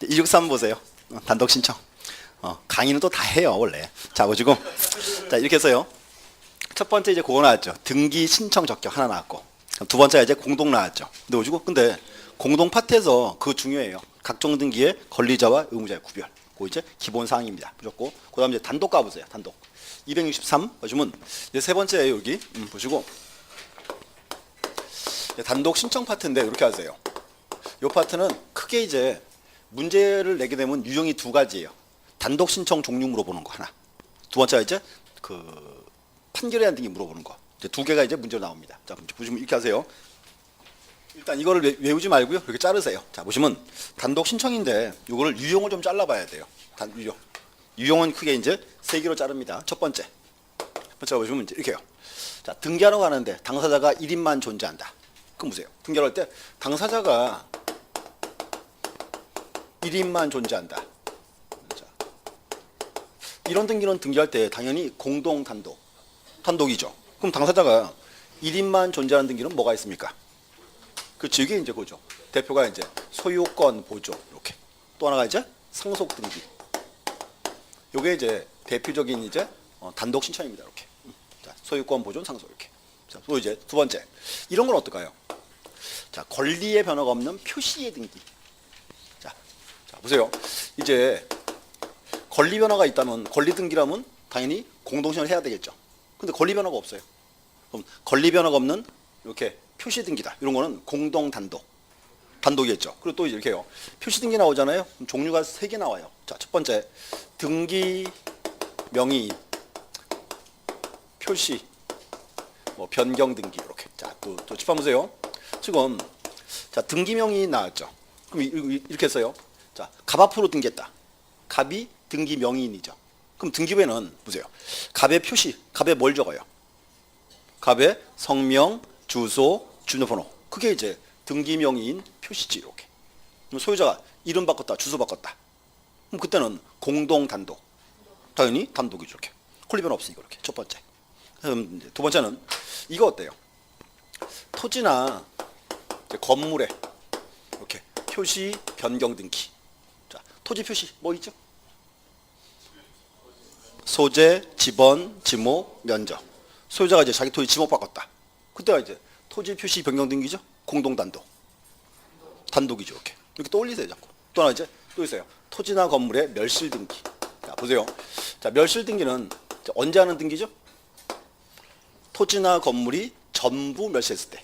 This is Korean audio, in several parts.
263 보세요. 단독 신청. 강의는 또 다 해요 원래. 자 보시고 자 이렇게 해서요. 첫 번째 이제 그거 나왔죠. 등기 신청 적격 하나 나왔고 두 번째 이제 공동 나왔죠. 근데 보시고 근데 공동 파트에서 그거 중요해요. 각종 등기의 권리자와 의무자의 구별. 그거 이제 기본 사항입니다. 무조건. 그다음 이제 단독 가보세요. 단독. 263 보시면 이제 세 번째예요 여기. 보시고 단독 신청 파트인데 이렇게 하세요. 이 파트는 크게 이제 문제를 내게 되면 유형이 두 가지예요. 단독 신청 종류 물어보는 거 하나. 두 번째가 이제 그 판결에 대한 등기 물어보는 거. 이제 두 개가 이제 문제로 나옵니다. 자, 보시면 이렇게 하세요. 일단 이거를 외우지 말고요. 이렇게 자르세요. 자, 보시면 단독 신청인데 이거를 유형을 좀 잘라봐야 돼요. 유형. 유형은 크게 이제 세 개로 자릅니다. 첫 번째. 보시면 이제 이렇게요. 자, 등기하러 가는데 당사자가 1인만 존재한다. 그럼 보세요. 등기할 때 당사자가 1인만 존재한다. 자, 이런 등기는 등기할 때 당연히 공동 단독이죠. 그럼 당사자가 1인만 존재하는 등기는 뭐가 있습니까? 그렇죠. 이게 이제 그거죠. 대표가 이제 소유권 보조 이렇게. 또 하나가 이제 상속 등기. 요게 이제 대표적인 이제 단독 신청입니다. 이렇게. 자, 소유권 보존 상속 이렇게. 자, 또 이제 두 번째. 이런 건 어떨까요? 자, 권리의 변화가 없는 표시의 등기. 자, 보세요. 이제 권리 변화가 있다면 권리 등기라면 당연히 공동신청을 해야 되겠죠. 근데 권리 변화가 없어요. 그럼 권리 변화가 없는 이렇게 표시 등기다. 이런 거는 공동 단독이겠죠. 그리고 또 이렇게 해요. 표시 등기 나오잖아요. 그럼 종류가 세 개 나와요. 자, 첫 번째 등기 명의 표시 뭐 변경 등기 이렇게. 자, 또 짚어 보세요. 지금 자, 등기 명의 나왔죠. 그럼 이렇게 했어요. 자, 갑 앞으로 등기했다. 갑이 등기 명의인이죠. 그럼 등기부에는 보세요. 갑의 표시, 갑에 뭘 적어요? 갑의 성명, 주소, 주민번호. 그게 이제 등기 명의인 표시지 이렇게. 그럼 소유자가 이름 바꿨다, 주소 바꿨다. 그럼 그때는 공동 단독. 당연히 단독이죠 이렇게. 권리변화 없으니까 이렇게. 첫 번째. 그럼 두 번째는 이거 어때요? 토지나 이제 건물에 이렇게 표시 변경 등기. 자, 토지 표시 뭐 있죠? 소재, 지번, 지목, 면적. 소유자가 이제 자기 토지 지목 바꿨다. 그때가 이제 토지 표시 변경 등기죠. 공동 단독이죠 이렇게. 이렇게 떠올리세요 자꾸. 또 하나 이제 또 있어요. 토지나 건물의 멸실 등기. 자, 보세요. 자, 멸실 등기는 언제 하는 등기죠? 토지나 건물이 전부 멸실했을 때.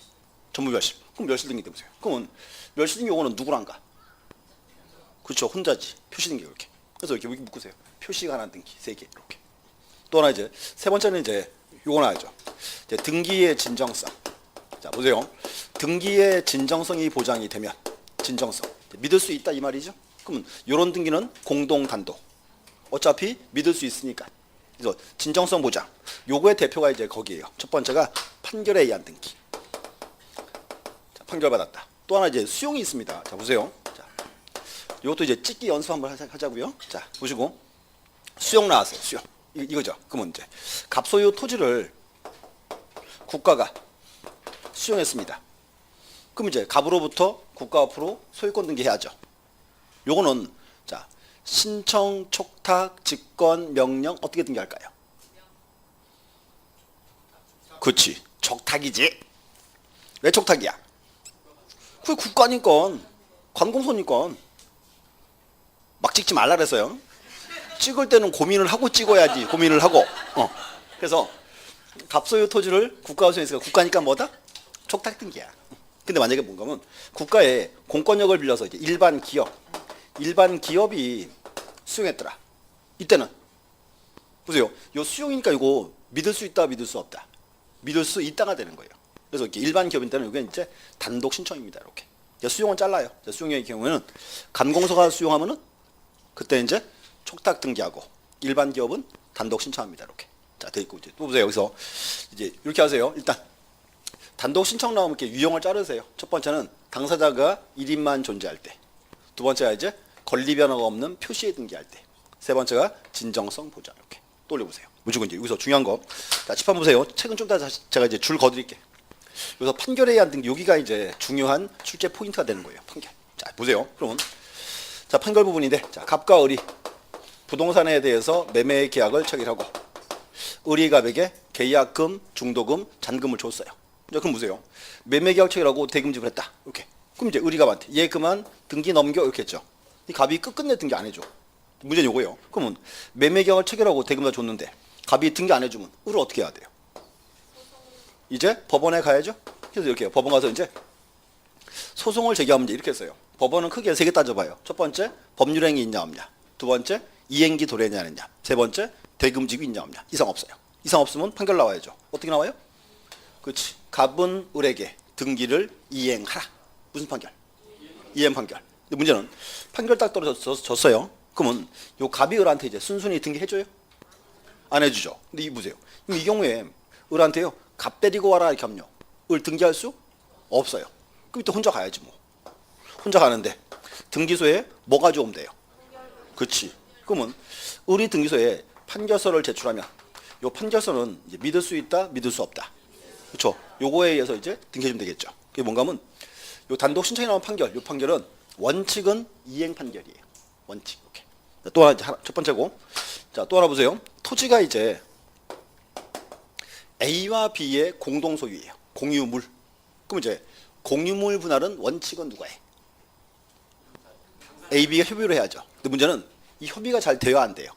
전부 멸실. 그럼 멸실 등기 보세요. 그러면 멸실 등기 요거는 누구란가? 그렇죠. 혼자지. 표시 등기 이렇게. 그래서 이렇게 묶으세요. 표시가 관한 등기 세 개 이렇게. 또 하나 이제 세 번째는 이제 요거 나와야죠. 이제 등기의 진정성. 자, 보세요. 등기의 진정성이 보장이 되면 진정성. 믿을 수 있다 이 말이죠. 그러면 요런 등기는 공동 단독. 어차피 믿을 수 있으니까. 그래서 진정성 보장. 요거의 대표가 이제 거기에요. 첫 번째가 판결에 의한 등기. 자, 판결 받았다. 또 하나 이제 수용이 있습니다. 자, 보세요. 자, 이것도 이제 찍기 연습 한번 하자고요. 자, 보시고 수용 나왔어요. 수용. 이거죠. 그러면 이제 갑소유 토지를 국가가 수용했습니다. 그럼 이제 갑으로부터 국가 앞으로 소유권 등기해야죠. 요거는 자, 신청, 촉탁, 직권, 명령 어떻게 등기할까요? 그렇지. 촉탁이지. 왜 촉탁이야? 그게 국가니까, 관공서니까. 막 찍지 말라 그랬어요. 찍을 때는 고민을 하고 찍어야지. 고민을 하고. 그래서 갑소유 토지를 국가가 수용했으니까 국가니까 뭐다? 촉탁 등기야. 근데 만약에 뭔가면 국가의 공권력을 빌려서 이제 일반 기업이 수용했더라. 이때는 보세요. 요 수용이니까 이거 믿을 수 있다, 믿을 수 없다. 믿을 수 있다가 되는 거예요. 그래서 이렇게 일반 기업인 때는 이게 이제 단독 신청입니다. 이렇게. 수용은 잘라요. 수용의 경우에는 관공서가 수용하면은 그때 이제 촉탁 등기하고 일반 기업은 단독 신청합니다. 이렇게. 자, 돼 있고 이제 또 보세요. 여기서 이제 이렇게 하세요. 일단 단독 신청 나오면 이렇게 유형을 자르세요. 첫 번째는 당사자가 1인만 존재할 때. 두 번째가 이제 권리 변화가 없는 표시에 등기할 때. 세 번째가 진정성 보장. 이렇게. 또 올려보세요. 무조건 이제 여기서 중요한 거. 자, 짚어 보세요. 책은 좀 이따 제가 이제 줄 거드릴게. 여기서 판결에 의한 등기 여기가 이제 중요한 출제 포인트가 되는 거예요. 판결. 자, 보세요. 그러면 자, 판결 부분인데, 자, 갑과 을이 부동산에 대해서 매매 계약을 체결하고 을이 갑에게 계약금, 중도금, 잔금을 줬어요. 자, 그럼 보세요. 매매 계약 체결하고 대금 지불했다. 이렇게. 그럼 이제 을이 갑한테 얘 그만 등기 넘겨 이렇게 했죠. 이 갑이 끝끝내 등기 안 해줘. 문제는 요거예요. 그러면 매매 계약을 체결하고 대금 다 줬는데 갑이 등기 안 해주면 을은 어떻게 해야 돼요? 이제 법원에 가야죠. 그래서 이렇게 해요. 법원 가서 이제 소송을 제기하면 이제 이렇게 했어요. 법원은 크게 세 개 따져봐요. 첫 번째, 법률행위 있냐 없냐. 두 번째, 이행기 도래냐 아니냐. 세 번째, 대금지구 있냐 없냐. 이상 없어요. 이상 없으면 판결 나와야죠. 어떻게 나와요? 그렇지. 갑은 을에게 등기를 이행하라. 무슨 판결? 이행 판결. 근데 문제는 판결 딱 떨어졌어요. 그러면 요 갑이 을한테 이제 순순히 등기해줘요? 안 해주죠. 근데 이 보세요. 이 경우에 을한테요. 갑 데리고 와라 이렇게 하면요. 을 등기할 수 없어요. 그럼 또 혼자 가야지 뭐. 혼자 가는데 등기소에 뭐 가져오면 돼요? 그렇지. 그러면 을이 등기소에 판결서를 제출하면 요 판결서는 이제 믿을 수 있다, 믿을 수 없다. 그렇죠. 요거에 의해서 이제 등기해주면 되겠죠. 그게 뭔가 하면 요 단독 신청이 나온 판결, 요 판결은 원칙은 이행 판결이에요. 원칙. 이렇게. 또 하나, 첫 번째고. 자, 또 하나 보세요. 토지가 이제 A와 B의 공동 소유예요. 공유물. 그럼 이제 공유물 분할은 원칙은 누가 해? A, B가 협의를 해야죠. 근데 문제는 이 협의가 잘 돼요, 안 돼요?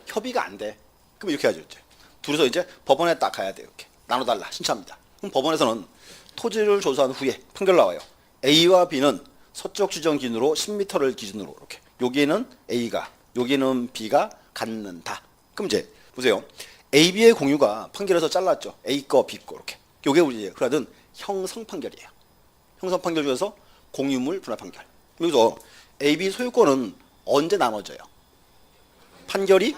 협의가 안 돼. 그럼 이렇게 하죠. 이제. 둘이서 이제 법원에 딱 가야 돼요. 이렇게. 나눠달라. 신청합니다. 그럼 법원에서는 토지를 조사한 후에 판결 나와요. A와 B는 서쪽 지정 기준으로 10m를 기준으로 이렇게. 여기는 A가, 여기는 B가 갖는다. 그럼 이제 보세요. A, B의 공유가 판결에서 잘랐죠. A 거, B 거 이렇게. 요게 우리 그러던 형성 판결이에요. 형성 판결 중에서 공유물 분할 판결. 여기서 A, B 소유권은 언제 나눠져요? 판결이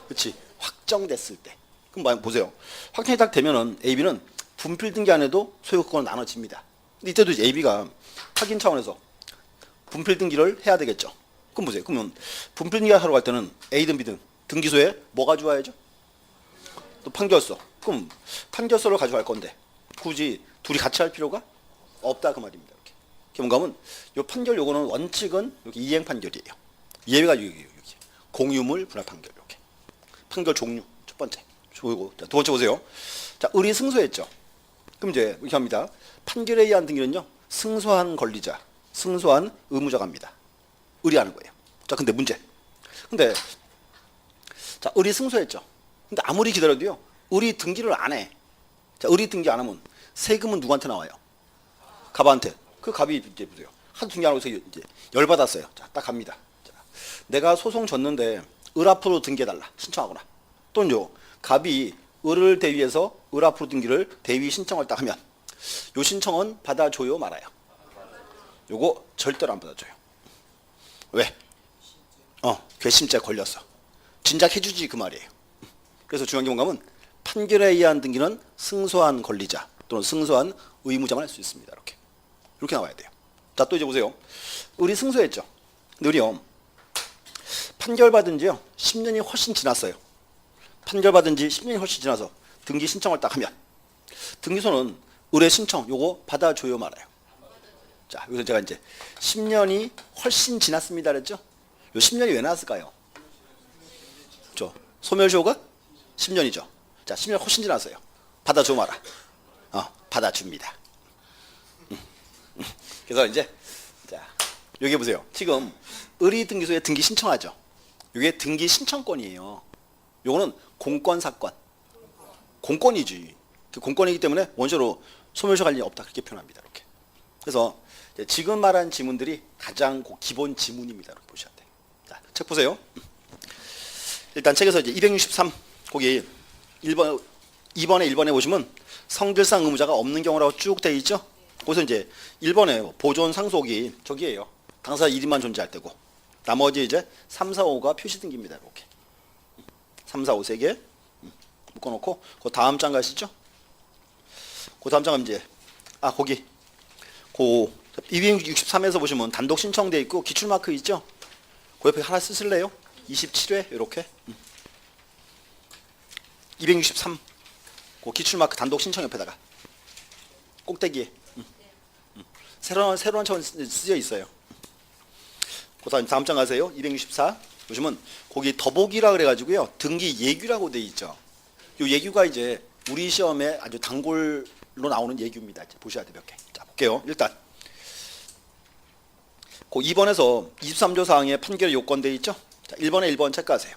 그렇지 확정됐을 때. 그럼 보세요. 확정이 딱 되면은 A, B는 분필 등기 안 해도 소유권은 나눠집니다. 근데 이때도 이제 A, B가 확인 차원에서 분필 등기를 해야 되겠죠. 그럼 보세요. 그러면 분필 등기 하러 갈 때는 A든 B든 등기소에 뭐 가져와야죠? 또 판결서. 그럼 판결서를 가져갈 건데 굳이 둘이 같이 할 필요가 없다 그 말입니다. 이렇게. 뭔가 하면 요 판결 요거는 원칙은 여기 이행 판결이에요. 예외가 여기 공유물 분할 판결 이렇게. 판결 종류 첫 번째. 조이고 자, 두 번째 보세요. 자, 을이 승소했죠. 그럼 이제 이렇게 합니다. 판결에 의한 등기는요. 승소한 권리자, 승소한 의무자가 합니다. 을이 하는 거예요. 자, 근데 문제. 근데 자, 을이 승소했죠. 근데 아무리 기다려도요. 을이 등기를 안 해. 자, 을이 등기 안 하면 세금은 누구한테 나와요? 갑한테. 그 갑이 이제 보세요. 하도 등기 안 하고 이제 열받았어요. 자, 딱 갑니다. 자, 내가 소송 졌는데 을 앞으로 등기해달라. 신청하거나. 또는요. 갑이 을을 대위해서 을 앞으로 등기를 대위 신청을 딱 하면 요 신청은 받아줘요 말아요? 요거 절대로 안 받아줘요. 왜? 괘씸죄 걸렸어. 진작 해주지 그 말이에요. 그래서 중요한 게 뭔가 하면 판결에 의한 등기는 승소한 권리자 또는 승소한 의무자만 할 수 있습니다. 이렇게 나와야 돼요. 자, 또 이제 보세요. 을이 승소했죠. 근데 을이요. 판결 받은 지요 10년이 훨씬 지났어요. 판결 받은 지 10년이 훨씬 지나서 등기 신청을 딱 하면 등기소는 을의 신청 요거 받아줘요 말아요? 자, 여기서 제가 이제 10년이 훨씬 지났습니다 그랬죠? 요 10년이 왜 나왔을까요? 그렇죠. 소멸시효가 10년이죠. 자, 10년 훨씬 지났어요. 받아줘 마라. 받아줍니다. 그래서 이제 자, 여기 보세요. 지금 을이 등기소에 등기 신청하죠. 이게 등기 신청권이에요. 요거는 공권 사건. 공권이지. 그 공권이기 때문에 원조로 소멸시효 관련이 없다 그렇게 표현합니다. 이렇게. 그래서 지금 말한 지문들이 가장 기본 지문입니다. 이렇게 보셔야 돼요. 자, 책 보세요. 일단 책에서 이제 263 거기 2번에 1번에 보시면 성질상 의무자가 없는 경우라고 쭉 돼 있죠. 거기서 이제 1번에 보존 상속이 저기예요. 당사자 1인만 존재할 때고 나머지 이제 3, 4, 5가 표시 등기입니다. 이렇게 3, 4, 5 3개 묶어놓고 그 다음 장 가시죠. 그 다음 장은 이제 거기 그 263에서 보시면 단독 신청돼 있고 기출 마크 있죠. 그 옆에 하나 쓰실래요? 27회 이렇게 263 그 기출 마크 단독 신청 옆에다가 꼭대기에 새로운 차원 쓰여 있어요. 다음 장 가세요. 264 보시면 거기 더보기라 그래가지고요. 등기 예규라고 돼 있죠. 요 예규가 이제 우리 시험에 아주 단골로 나오는 예규입니다. 이제 보셔야 돼 몇 개. 자 볼게요. 일단 그 2번에서 23조 사항의 판결 요건 돼 있죠. 자 1번에 1번 체크하세요.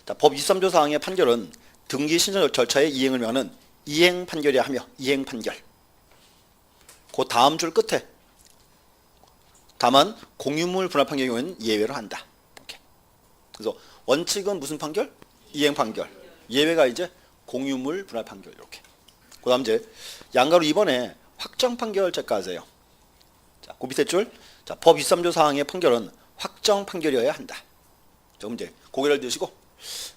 자, 법 23조 사항의 판결은 등기 신청 절차의 이행을 위한 이행 판결이야 하며 이행 판결. 그 다음 줄 끝에 다만 공유물 분할 판결의 경우에는 예외로 한다. 이렇게. 그래서 원칙은 무슨 판결? 이행 판결. 예외가 이제 공유물 분할 판결 이렇게. 그다음 이제 양가로 2번에 확정 판결 체크하세요. 자, 그 밑에 줄. 자, 법 23조 사항의 판결은 확정 판결이어야 한다. 조금 이제 고개를 드시고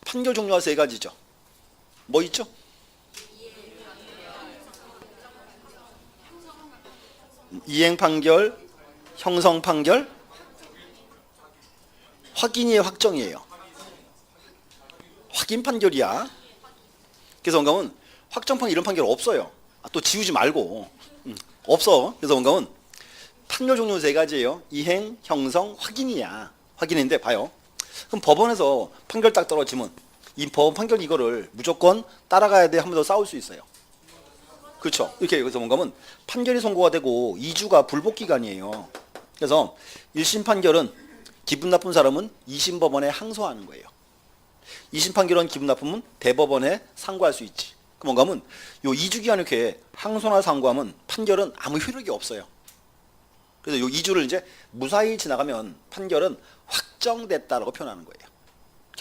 판결 종류가 세 가지죠. 뭐 있죠? 이행 판결, 형성 판결, 확인이에요, 확정이에요. 확인 판결이야. 그래서 원감은 확정 판결 이런 판결 없어요. 또 지우지 말고 없어. 그래서 원감은 판결 종류 세 가지예요. 이행, 형성, 확인이야. 확인인데 봐요. 그럼 법원에서 판결 딱 떨어지면 이 법원 판결 이거를 무조건 따라가야 돼 하면서 싸울 수 있어요. 그렇죠. 이렇게 그래서 뭔가면 판결이 선고가 되고 2주가 불복 기간이에요. 그래서 1심 판결은 기분 나쁜 사람은 2심 법원에 항소하는 거예요. 2심 판결은 기분 나쁘면 대법원에 상고할 수 있지. 그럼 뭔가면 요 2주 기간 이렇게 항소나 상고하면 판결은 아무 효력이 없어요. 그래서 요 2주를 이제 무사히 지나가면 판결은 확정됐다라고 표현하는 거예요.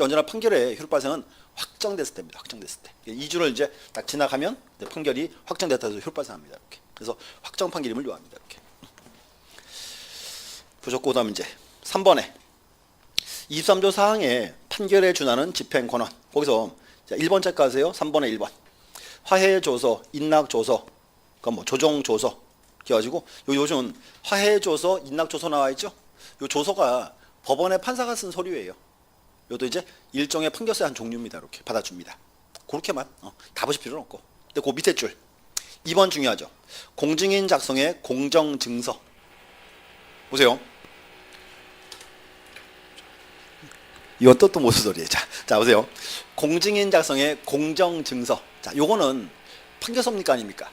언제나 판결의 효력 발생은 확정됐을 때입니다. 확정됐을 때. 2주를 이제 딱 지나가면 판결이 확정됐다 해서 효력 발생합니다. 이렇게. 그래서 확정 판결임을 요합니다. 이렇게. 보셨고 그다음 이제 3번에 23조 사항의 판결에 준하는 집행 권한. 거기서 1번 체크하세요. 3번에 1번. 화해 조서, 인락 조서, 그러니까 뭐 조정 조서. 그래가지고 요즘은 화해 조서, 인락 조서 나와 있죠. 요 조서가 법원의 판사가 쓴 서류예요. 이것도 이제 일종의 판결서의 한 종류입니다. 이렇게 받아줍니다. 그렇게만 다 보실 필요는 없고. 근데 그 밑에 줄 2번 중요하죠. 공증인 작성의 공정증서. 보세요. 이것도 또 무슨 소리예요. 자 보세요. 공증인 작성의 공정증서. 자, 요거는 판결서입니까 아닙니까?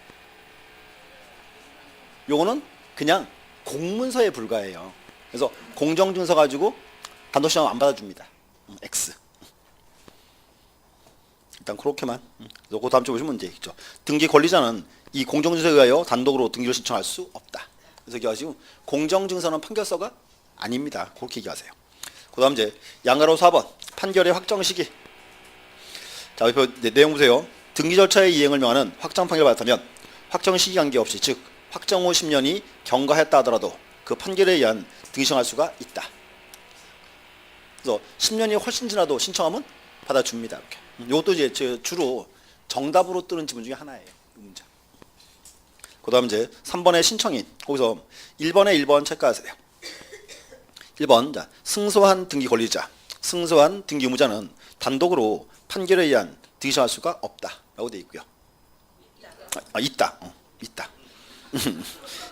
요거는 그냥 공문서에 불과해요. 그래서 공정증서 가지고 단독 시험 안 받아줍니다. X. 일단 그렇게만. 그래서 그 다음 주 보시면 문제 있죠. 등기 권리자는 이 공정증서에 의하여 단독으로 등기를 신청할 수 없다. 그래서 얘기하시고 공정증서는 판결서가 아닙니다. 그렇게 얘기하세요. 그 다음 이제 양가로 4번 판결의 확정 시기. 자, 내용 보세요. 등기 절차의 이행을 명하는 확정 판결을 받았다면 확정 시기 관계없이 즉 확정 후 10년이 경과했다 하더라도 그 판결에 의한 등기 신청할 수가 있다. 그래서 10년이 훨씬 지나도 신청하면 받아줍니다. 이렇게. 이것도 이제 주로 정답으로 뜨는 지문 중에 하나예요. 이 문제. 그 다음 이제 3번의 신청인. 거기서 1번에 1번 체크하세요. 1번. 자, 승소한 등기 권리자, 승소한 등기 의무자는 단독으로 판결에 의한 등기 신청할 수가 없다. 라고 되어 있고요. 있다. 있다.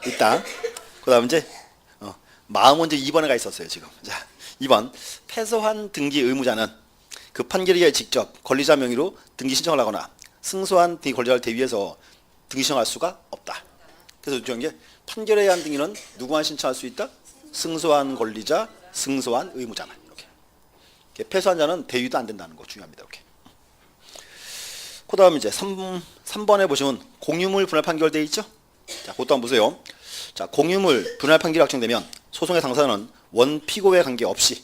있다. 그 다음 이제 마음은 이제 2번에 가 있었어요. 지금. 자, 2번 패소한 등기 의무자는 그 판결에 의해 직접 권리자 명의로 등기 신청을 하거나 승소한 등기 권리자를 대위해서 등기 신청할 수가 없다. 그래서 중요한 게 판결에 의한 등기는 누구만 신청할 수 있다? 승소한 권리자, 승소한 의무자만. 이렇게. 패소한 자는 대위도 안 된다는 거 중요합니다. 이렇게. 그 다음 이제 3번에 보시면 공유물 분할 판결 되어 있죠? 자, 그것도 한번 보세요. 자, 공유물 분할 판결이 확정되면 소송의 당사자는 원피고에 관계없이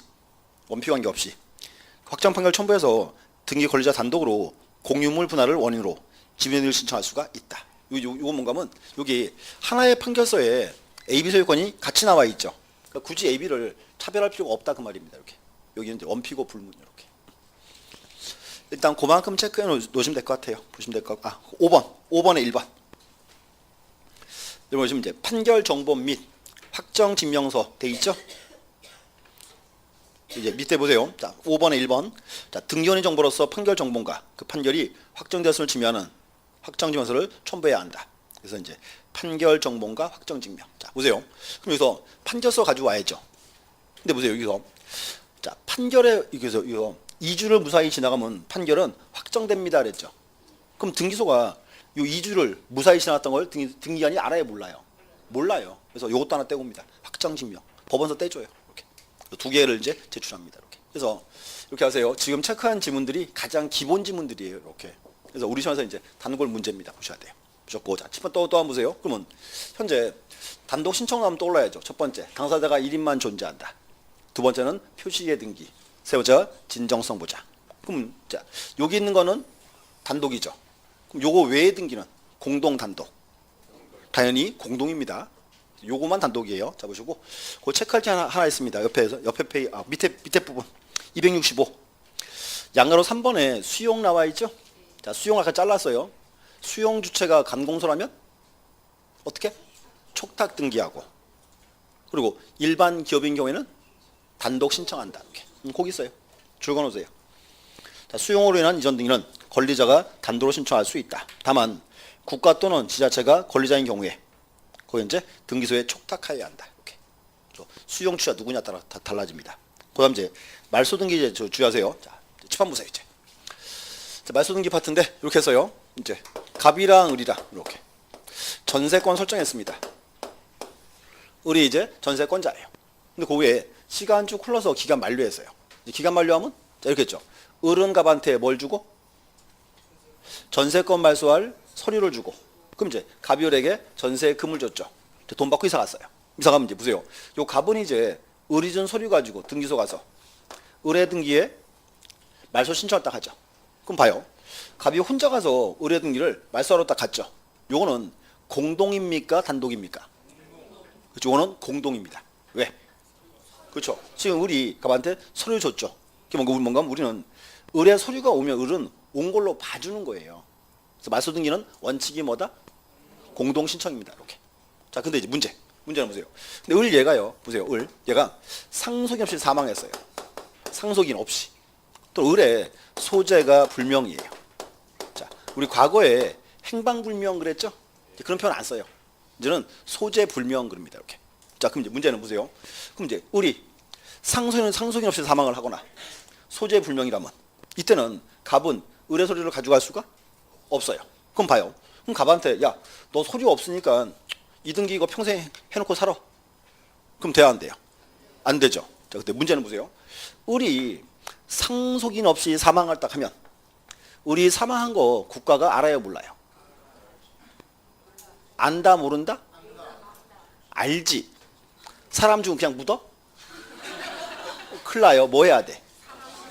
확정 판결 첨부해서 등기 권리자 단독으로 공유물 분할을 원인으로 지변을 신청할 수가 있다. 요건 뭔가 하면 여기 하나의 판결서에 A, B 소유권이 같이 나와 있죠. 그러니까 굳이 A, B를 차별할 필요가 없다 그 말입니다. 이렇게. 여기는 이제 원피고 불문 이렇게. 일단 그만큼 체크해 놓으시면 될 것 같아요. 보시면 될 것 같고. 5번에 1번. 여기 보시면 이제 판결 정본 및 확정 증명서 돼 있죠? 이제 밑에 보세요. 자, 5번에 1번. 자, 등기원의 정보로서 판결 정본과 그 판결이 확정되었음을 증명하는 확정 증명서를 첨부해야 한다. 그래서 이제 판결 정본과 확정 증명. 자, 보세요. 그럼 여기서 판결서 가지고 와야죠. 근데 보세요 여기서 자 판결에 여기서 이거 2주를 무사히 지나가면 판결은 확정됩니다 그랬죠. 그럼 등기소가 이 2주를 무사히 지나갔던 걸 등기관이 알아요 몰라요? 몰라요. 그래서 이것도 하나 떼봅니다. 확정증명 법원서 떼줘요. 이렇게 두 개를 이제 제출합니다. 이렇게. 그래서 이렇게 하세요. 지금 체크한 지문들이 가장 기본 지문들이에요. 이렇게. 그래서 우리 시험에서 이제 단골 문제입니다. 보셔야 돼요. 보셨고 자, 또 한번 보세요. 그러면 현재 단독 신청 나오면 떠올라야죠. 첫 번째, 당사자가 1인만 존재한다. 두 번째는 표시의 등기. 세 번째, 진정성 보자. 그럼 자, 여기 있는 거는 단독이죠. 그럼 요거 외의 등기는 공동 단독. 당연히 공동입니다. 요거만 단독이에요. 자 보시고 그 체크할 게 하나 있습니다. 옆에 페이지 밑에 부분 265 양가로 3번에 수용 나와 있죠. 자 수용 아까 잘랐어요. 수용 주체가 감공소라면 어떻게? 촉탁 등기하고 그리고 일반 기업인 경우에는 단독 신청한다. 이렇게 거기 있어요. 줄 그어놓으세요. 자, 수용으로 인한 이전 등기는 권리자가 단독으로 신청할 수 있다. 다만 국가 또는 지자체가 권리자인 경우에 거기 이제 등기소에 촉탁하여야 한다. 이렇게 수용 주체가 누구냐 따라 달라집니다. 그다음 이제 말소 등기 이제 주의하세요. 자 칠판 보세요 이제. 자, 말소 등기 파트인데 이렇게 해서요. 이제 갑이랑 을이랑 이렇게 전세권 설정했습니다. 을이 이제 전세권자예요. 근데 그 외에 시간 쭉 흘러서 기간 만료했어요. 기간 만료하면 자 이렇게 했죠. 을은 갑한테 뭘 주고 전세권 말소할 서류를 주고 그럼 이제 갑이 을에게 전세금을 줬죠. 돈 받고 이사 갔어요. 이사 가면 이제 보세요. 요 갑은 이제 을이 준 서류 가지고 등기소 가서 을의 등기에 말소 신청을 딱 하죠. 그럼 봐요. 갑이 혼자 가서 을의 등기를 말소하러 딱 갔죠. 요거는 공동입니까? 단독입니까? 그렇죠. 요거는 공동입니다. 왜? 그렇죠. 지금 을이 갑한테 서류 줬죠. 그게 뭔가 우리는 을의 서류가 오면 을은 온 걸로 봐주는 거예요. 그래서 말소 등기는 원칙이 뭐다? 공동 신청입니다. 이렇게. 자, 근데 이제 문제는 보세요. 근데 을 얘가요. 보세요. 을 얘가 상속인 없이 사망했어요. 상속인 없이. 또 을의 소재가 불명이에요. 자, 우리 과거에 행방불명 그랬죠? 그런 표현 안 써요. 이제는 소재 불명 그럽니다. 이렇게. 자, 그럼 이제 문제는 보세요. 그럼 이제 을이 상속인 없이 사망을 하거나 소재 불명이라면 이때는 갑은 을의 서류를 가져갈 수가 없어요. 그럼 봐요. 그럼 갑한테 야, 너 서류 없으니까 이등기 이거 평생 해놓고 살아. 그럼 돼야 안 돼요? 안 되죠. 자, 근데 문제는 보세요. 을이 상속인 없이 사망을 딱 하면 을이 사망한 거 국가가 알아요 몰라요? 안다 모른다? 알지. 사람 죽으면 그냥 묻어? 큰일 나요. 뭐 해야 돼?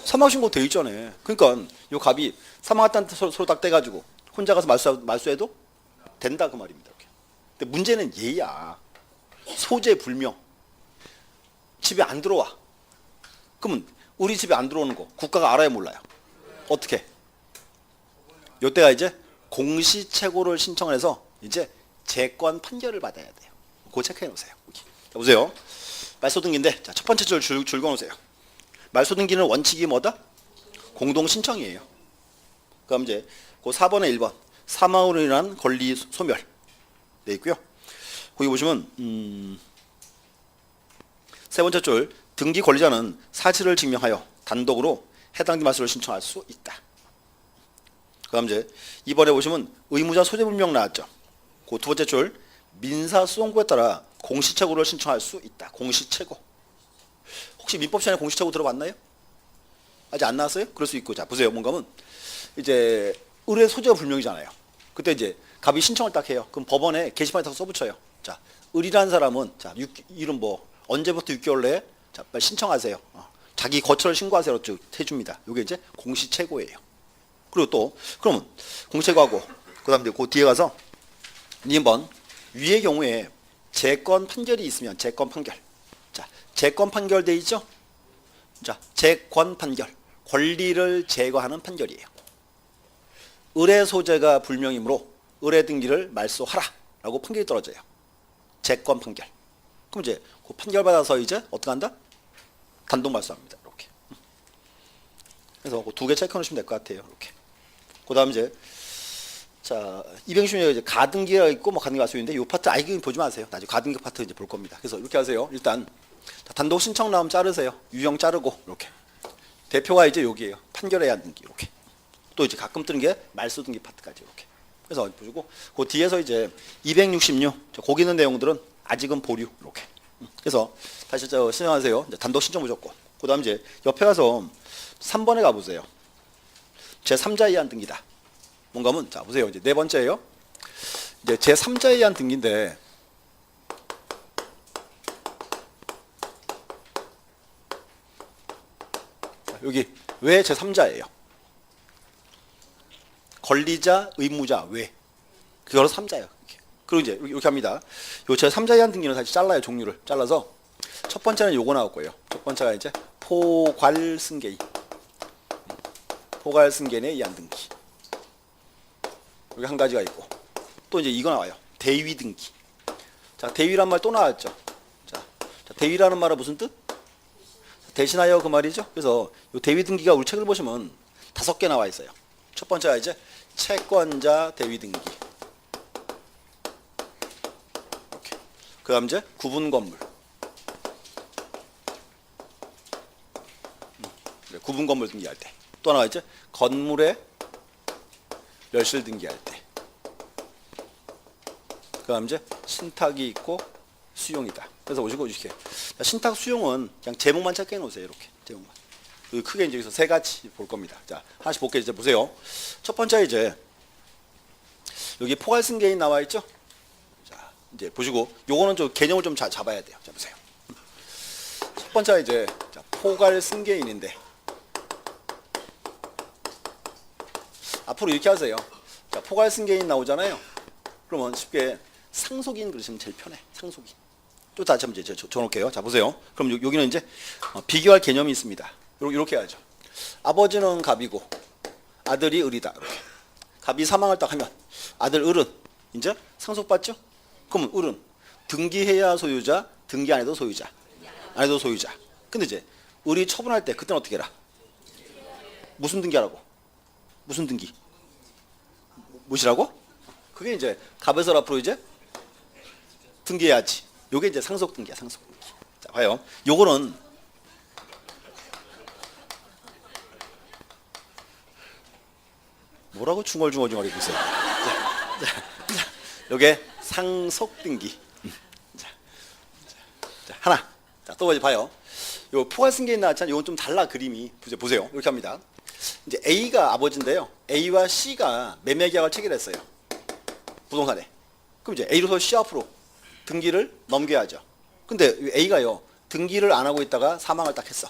사망신고 돼 있잖아요. 그러니까 요 갑이 사망했다는 서로 딱 떼가지고 혼자 가서 말소해도 된다 그 말입니다. 이렇게. 근데 문제는 얘야. 소재 불명. 집에 안 들어와. 그러면 우리 집에 안 들어오는 거 국가가 알아요 몰라요? 어떻게? 요때가 이제 공시채고를 신청을 해서 이제 재권 판결을 받아야 돼요. 그거 체크해 놓으세요. 자, 보세요. 말소등기인데 자, 첫 번째 줄 그어놓으세요. 말소등기는 원칙이 뭐다? 공동 신청이에요. 그럼 이제 그 4번에 1번 사망으로 인한 권리 소멸 돼 있고요. 거기 보시면 세 번째 줄 등기 권리자는 사실을 증명하여 단독으로 해당 말소를 신청할 수 있다. 그다음 이제 2번에 보시면 의무자 소재 불명 나왔죠. 그 두 번째 줄 민사소송구에 따라 공시채고를 신청할 수 있다. 공시채고. 혹시 민법 시간에 공시채고 들어봤나요? 아직 안 나왔어요? 그럴 수 있고. 자, 보세요. 뭔가면 이제 을의 소재가 불명이잖아요. 그때 이제 갑이 신청을 딱 해요. 그럼 법원에 게시판에 딱 써붙여요. 자, 을이라는 사람은 자, 이름 뭐 언제부터 6개월 내에 자, 빨리 신청하세요. 자기 거처를 신고하세요. 쭉 해줍니다. 이게 이제 공시채고예요. 그리고 또 그러면 공시채고하고 그다음에 그 뒤에 가서 2번 위의 경우에 재권 판결이 있으면 재권 판결. 자, 재권 판결 돼 있죠? 자, 재권 판결. 권리를 제거하는 판결이에요. 을의 소재가 불명이므로 을의 등기를 말소하라라고 판결이 떨어져요. 재권 판결. 그럼 이제 그 판결 받아서 이제 어떻게 한다? 단독 말소합니다. 이렇게. 그래서 그 두 개 체크해 놓으시면 될 것 같아요. 이렇게. 그다음 이제 자, 260에 이제 가등기가 있고 뭐 가등기가 있는데 이 파트 이거 보지 마세요. 나중에 가등기 파트 이제 볼 겁니다. 그래서 이렇게 하세요. 일단 자, 단독 신청 나오면 자르세요. 유형 자르고 이렇게. 대표가 이제 여기에요. 판결해야 하는 등기 이렇게. 또 이제 가끔 뜨는 게 말소 등기 파트까지 이렇게. 그래서 보시고 그 뒤에서 이제 266 거기 있는 내용들은 아직은 보류 이렇게. 그래서 다시 신청하세요. 단독 신청 무조건. 그다음 이제 옆에 가서 3번에 가보세요. 제 3자에 의한 등기다. 뭔가 하면 자 보세요. 이제 네 번째예요. 이제 제 3자에 의한 등기인데 여기 왜 제 3자예요? 권리자, 의무자, 왜? 그거로 3자예요. 그리고 이제 이렇게 합니다. 요 제 3자에 의한 등기는 다시 잘라요. 종류를 잘라서 첫 번째는 요거 나올 거예요. 첫 번째가 이제 포괄승계인. 포괄승계인에 의한 등기. 여기 한 가지가 있고 또 이제 이거 나와요. 대위 등기. 자, 대위란 말 또 나왔죠. 자, 대위라는 말은 무슨 뜻? 대신하여 그 말이죠. 그래서 이 대위 등기가 우리 책을 보시면 5개 나와 있어요. 첫 번째가 이제 채권자 대위 등기. 이렇게. 그다음 이제 구분 건물. 구분 건물 등기할 때. 또 하나가 이제 건물의 멸실 등기할 때. 그다음 이제 신탁이 있고 수용이다. 그래서 보시고 이렇게 신탁 수용은 그냥 제목만 체크해 놓으세요. 이렇게 제목만. 크게 이제 여기서 세 가지 볼 겁니다. 자 하나씩 볼게요. 이제 보세요. 첫 번째 이제 여기 포괄승계인 나와 있죠. 자 이제 보시고 요거는 좀 개념을 좀 잘 잡아야 돼요. 자 보세요. 첫 번째 이제 포괄승계인인데 앞으로 이렇게 하세요. 자 포괄승계인 나오잖아요. 그러면 쉽게 상속인 그러시면 제일 편해. 상속인. 또 다시 한번 이제 줘놓을게요. 자 보세요. 그럼 여기는 이제 비교할 개념이 있습니다. 이렇게 해야죠. 아버지는 갑이고 아들이 을이다. 이렇게. 갑이 사망을 딱 하면 아들 을은 이제 상속받죠. 그러면 을은 등기해야 소유자, 등기 안 해도 소유자, 안 해도 소유자. 근데 이제 을이 처분할 때 그때는 어떻게 해라? 무슨 등기하라고? 무슨 등기? 무엇이라고? 그게 이제 갑에서 앞으로 이제 등기해야지. 요게 이제 상속 등기야, 상속 등기. 자, 봐요. 요거는 뭐라고 중얼중얼중얼이고 있어요. 요게 상속 등기. 자, 하나. 자, 또 봐요. 요 포괄승계인 나왔잖아요. 요건 좀 달라 그림이. 보세요. 이렇게 합니다. 이제 A가 아버지인데요. A와 C가 매매 계약을 체결했어요. 부동산에. 그럼 이제 A로서 C 앞으로 등기를 넘겨야죠. 근데 A가요. 등기를 안 하고 있다가 사망을 딱 했어.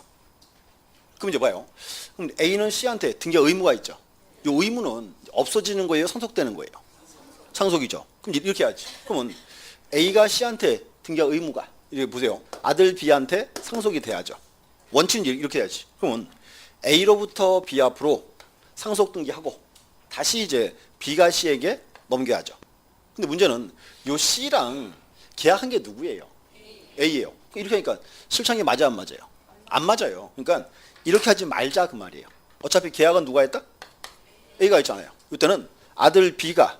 그럼 이제 봐요. 그럼 A는 C한테 등기 의무가 있죠. 이 의무는 없어지는 거예요? 상속되는 거예요? 상속이죠. 그럼 이렇게 해야지. 그러면 A가 C한테 등기 의무가 이렇게 보세요. 아들 B한테 상속이 돼야죠. 원칙은 이렇게 해야지. 그러면 A로부터 B 앞으로 상속 등기하고 다시 이제 B가 C에게 넘겨야죠. 근데 문제는 요 C랑 계약한 게 누구예요? A예요. 이렇게 하니까 실상이 맞아 안 맞아요? 안 맞아요. 그러니까 이렇게 하지 말자 그 말이에요. 어차피 계약은 누가 했다? A가 있잖아요. 이때는 아들 B가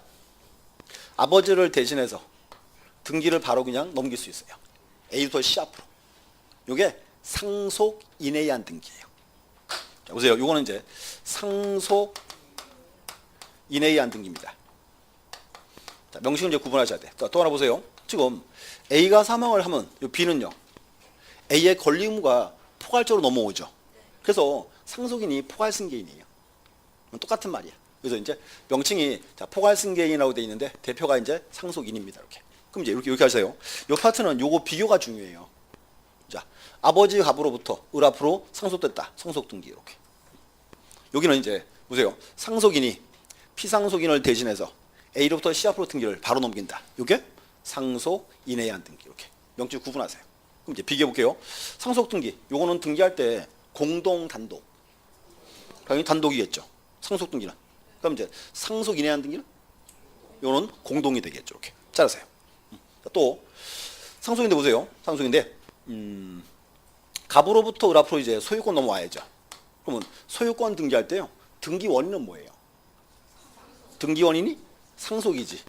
아버지를 대신해서 등기를 바로 그냥 넘길 수 있어요. A부터 C 앞으로. 이게 상속인에 의한 등기예요. 자, 보세요. 이거는 이제 상속인에 의한 등기입니다. 자, 명식은 이제 구분하셔야 돼. 또 하나 보세요. 지금 A가 사망을 하면 B는요. A의 권리 의무가 포괄적으로 넘어오죠. 그래서 상속인이 포괄승계인이에요. 똑같은 말이야. 그래서 이제 명칭이 자, 포괄승계인이라고 돼 있는데 대표가 이제 상속인입니다. 이렇게. 그럼 이제 이렇게 하세요. 이 파트는 요거 비교가 중요해요. 자, 아버지 갑으로부터 을 앞으로 상속됐다. 상속 등기 이렇게. 여기는 이제 보세요. 상속인이 피상속인을 대신해서 A로부터 C 앞으로 등기를 바로 넘긴다. 이게 상속인에 의한 등기 이렇게 명칭 구분하세요. 그럼 이제 비교해 볼게요. 상속 등기. 요거는 등기할 때 공동 단독. 당연히 단독이겠죠. 상속 등기는. 그럼 이제 상속인에 의한 등기는 요거는 공동이 되겠죠. 이렇게. 잘하세요. 또 상속인데 보세요. 상속인데 갑으로부터 을 앞으로 이제 소유권 넘어와야죠. 그러면 소유권 등기할 때요. 등기 원인은 뭐예요? 등기 원인이 상속이지.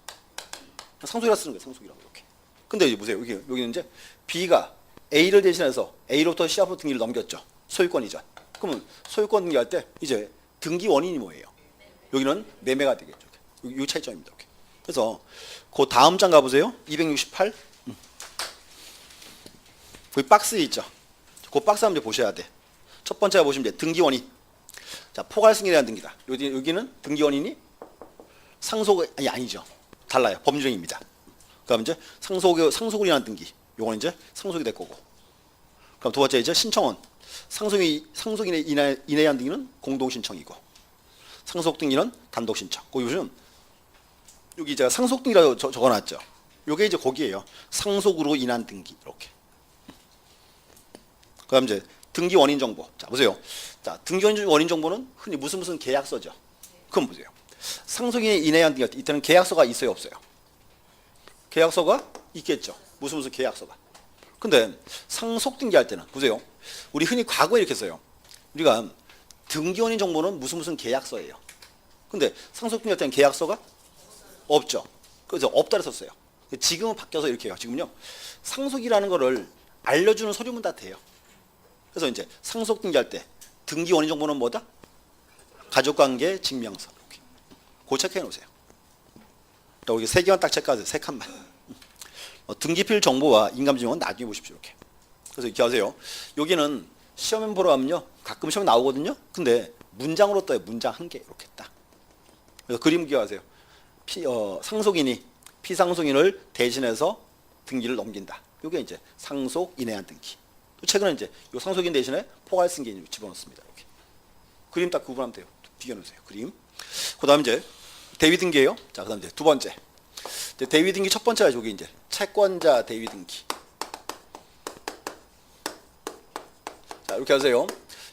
상속이라 쓰는 거예요. 상속이라고 이렇게. 근데 이제 보세요. 여기는 이제 B가 A를 대신해서 A로부터 C 앞으로 등기를 넘겼죠. 소유권 이전. 그러면 소유권 등기할 때 이제 등기 원인이 뭐예요? 여기는 매매가 되겠죠. 이 차이점입니다. 그래서 그 다음 장 가보세요. 268. 거기 박스에 있죠. 그 박스 한번 보셔야 돼. 첫 번째가 보시면 돼. 등기 원인. 자, 포괄승인에 대한 등기다. 여기는 등기 원인이 상속이 아니죠. 달라요. 법률행위입니다. 그럼 이제 상속을 위한 등기. 요건 이제 상속이 될 거고. 그럼 두 번째 이제 신청원. 상속인에 인해한 등기는 공동 신청이고, 상속 등기는 단독 신청. 거기 보시면 여기 제가 상속 등기라고 적어놨죠. 요게 이제 거기에요. 상속으로 인한 등기 이렇게. 그다음 이제 등기 원인 정보. 자 보세요. 자 등기 원인 정보는 흔히 무슨 계약서죠. 그럼 보세요. 상속인에 인해한 등기 이때는 계약서가 있어요, 없어요? 계약서가 있겠죠. 무슨 계약서가. 근데 상속 등기할 때는 보세요. 우리 흔히 과거에 이렇게 써요. 우리가 등기 원인 정보는 무슨 계약서예요. 근데 상속 등기할 때는 계약서가 없죠. 그래서 없다를 썼어요. 지금은 바뀌어서 이렇게 해요. 지금요. 상속이라는 거를 알려주는 서류문 다 돼요. 그래서 이제 상속 등기할 때 등기 원인 정보는 뭐다? 가족관계 증명서. 이렇게. 그거 체크해 놓으세요. 여기 세 개만 딱 체크하세요. 세 칸만. 등기필 정보와 인감증명은 나중에 보십시오. 이렇게. 그래서 이렇게 하세요. 여기는 시험에 보러 가면요. 가끔 시험에 나오거든요. 근데 문장으로 떠요. 문장 한 개. 이렇게 딱. 그래서 그림 기억하세요. 상속인이 피상속인을 대신해서 등기를 넘긴다. 이게 이제 상속 인해한 등기. 또 최근에 이제 이 상속인 대신에 포괄승계인을 집어넣습니다. 이렇게. 그림 딱 구분하면 돼요. 비교해놓으세요. 그림. 그다음 이제 대위 등기예요. 자, 그다음 이제 두 번째. 이제 대위 등기 첫 번째가 여기 이제 채권자 대위 등기. 자, 이렇게 하세요.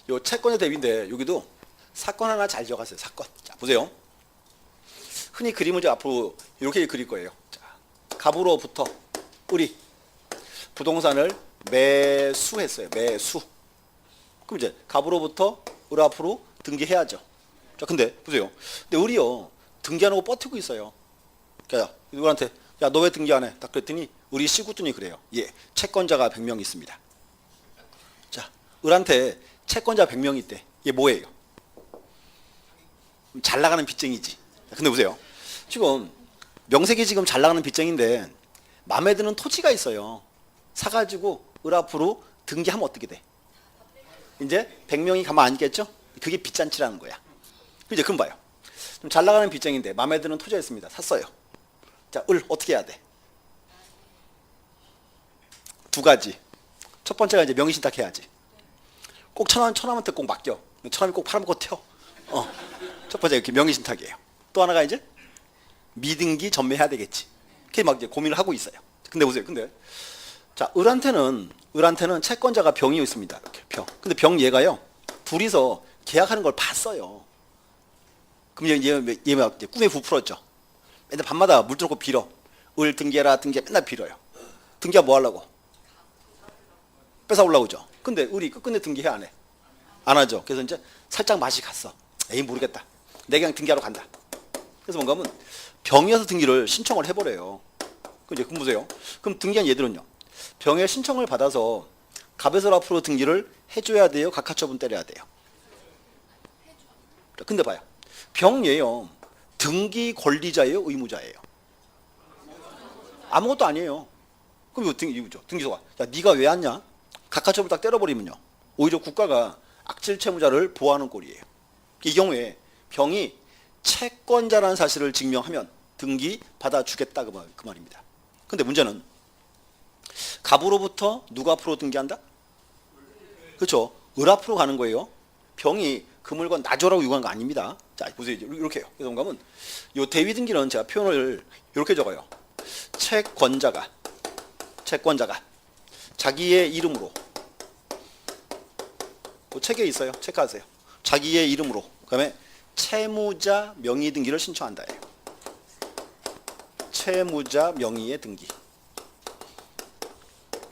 요 채권자 대위인데 여기도 사건 하나 잘 기억하세요. 사건. 자, 보세요. 흔히 그림을 이제 앞으로 이렇게 그릴 거예요. 자, 갑으로부터 을이 부동산을 매수했어요. 매수. 그럼 이제 갑으로부터 을 앞으로 등기해야죠. 자, 근데 보세요. 근데 을이요 등기 안 하고 버티고 있어요. 그러니까 누구한테 야, 너 왜 등기 안 해? 딱 그랬더니 을이 씨구더니 그래요. 예, 채권자가 100명 있습니다. 자, 을한테 채권자 100명 있대. 얘 뭐예요? 잘 나가는 빚쟁이지. 근데 보세요. 지금 명색이 지금 잘 나가는 빚쟁인데 마음에 드는 토지가 있어요. 사가지고 을 앞으로 등기하면 어떻게 돼? 이제 100명이 가만 안 있겠죠? 그게 빚잔치라는 거야. 이제 그럼 봐요. 좀 잘 나가는 빚쟁인데 마음에 드는 토지가 있습니다. 샀어요. 자, 을 어떻게 해야 돼? 두 가지. 첫 번째가 이제 명의신탁해야지. 꼭 천함한테 꼭 맡겨. 천함이 꼭 팔아먹고 튀어. 첫 번째 이렇게 명의신탁이에요. 또 하나가 이제 미등기 전매해야 되겠지. 그게 막 이제 고민을 하고 있어요. 근데 보세요. 근데 자, 을한테는 채권자가 병이 있습니다. 이렇게 병. 근데 병 얘가요. 둘이서 계약하는 걸 봤어요. 그럼 얘 막 꿈에 부풀었죠. 맨날 밤마다 물 들고 빌어. 을 등기해라 등기해 맨날 빌어요. 등기하 뭐 하려고? 뺏어오려고 그죠. 근데 을이 끝끝내 등기해 안 해? 안 하죠. 그래서 이제 살짝 맛이 갔어. 에이 모르겠다. 내가 그냥 등기하러 간다. 그래서 뭔가 하면 병이어서 등기를 신청을 해버려요. 그럼 이제 보세요. 그럼 등기한 얘들은요. 병의 신청을 받아서 갑에서 앞으로 등기를 해줘야 돼요? 각하처분 때려야 돼요? 근데 봐요. 병예요. 등기 권리자예요? 의무자예요? 아무것도 아니에요. 그럼 이거 이거죠. 등기소가. 야, 네가 왜 왔냐? 각하처분 딱 때려버리면요. 오히려 국가가 악질 채무자를 보호하는 꼴이에요. 이 경우에 병이 채권자라는 사실을 증명하면 등기 받아주겠다 그 말입니다. 근데 문제는 갑으로부터 누가 앞으로 등기한다? 그렇죠. 을 앞으로 가는 거예요. 병이 그 물건 놔줘라고 요구한 거 아닙니다. 자, 보세요. 이렇게 해요. 그래서 뭔가 하면 요 대위 등기는 제가 표현을 이렇게 적어요. 채권자가 자기의 이름으로 그 책에 있어요. 체크하세요. 자기의 이름으로 그다음에 채무자 명의 등기를 신청한다예요. 채무자 명의의 등기.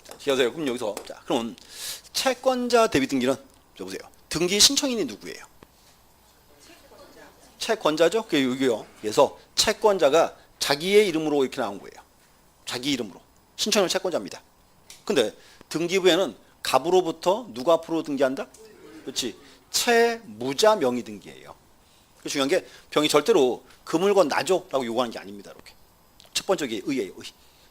자, 기억하세요. 그럼 여기서 자, 그럼 채권자 대위 등기는 보세요. 등기 신청인이 누구예요? 채권자죠. 그게 여기요. 그래서 채권자가 자기의 이름으로 이렇게 나온 거예요. 자기 이름으로 신청인 채권자입니다. 근데 등기부에는 갑으로부터 누가 앞으로 등기한다? 그렇지. 채무자 명의 등기예요. 중요한 게 병이 절대로 그 물건 놔줘라고 요구하는 게 아닙니다. 이렇게. 첫 번째 게 의예요. 의.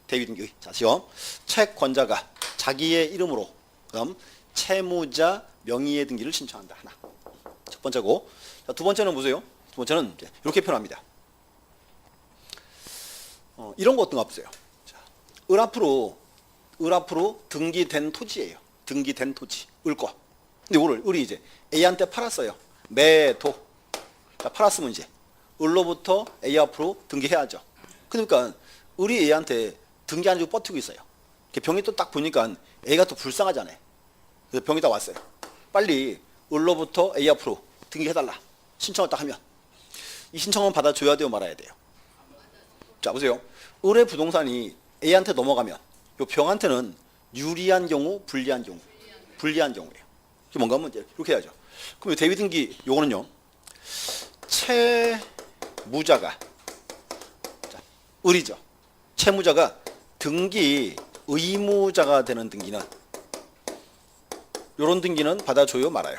대위 등기 의. 자, 시험. 채권자가 자기의 이름으로 그다음 채무자 명의의 등기를 신청한다. 하나. 첫 번째고. 자, 두 번째는 보세요. 두 번째는 이렇게 표현합니다. 이런 거 어떤 거 없어요. 자, 을 앞으로 등기된 토지예요. 등기된 토지. 을 거. 근데 이거를 을이 이제 A한테 팔았어요. 매도. 자, 팔았으면 이제 을로부터 A 앞으로 등기해야죠. 그러니까 을이 A한테 등기 안 해주고 버티고 있어요. 병이 또 딱 보니까 A가 또 불쌍하잖아요. 그래서 병이 딱 왔어요. 빨리 을로부터 A 앞으로 등기해달라. 신청을 딱 하면 이 신청은 받아줘야 돼요, 말아야 돼요? 자, 보세요. 을의 부동산이 A한테 넘어가면 요 병한테는 유리한 경우, 불리한 경우. 불리한 경우예요. 이게 뭔가 하면 이렇게 해야죠. 그럼 대위 등기 요거는요. 채무자가 자, 을이죠. 채무자가 등기 의무자가 되는 등기는 요런 등기는 받아줘요, 말아요?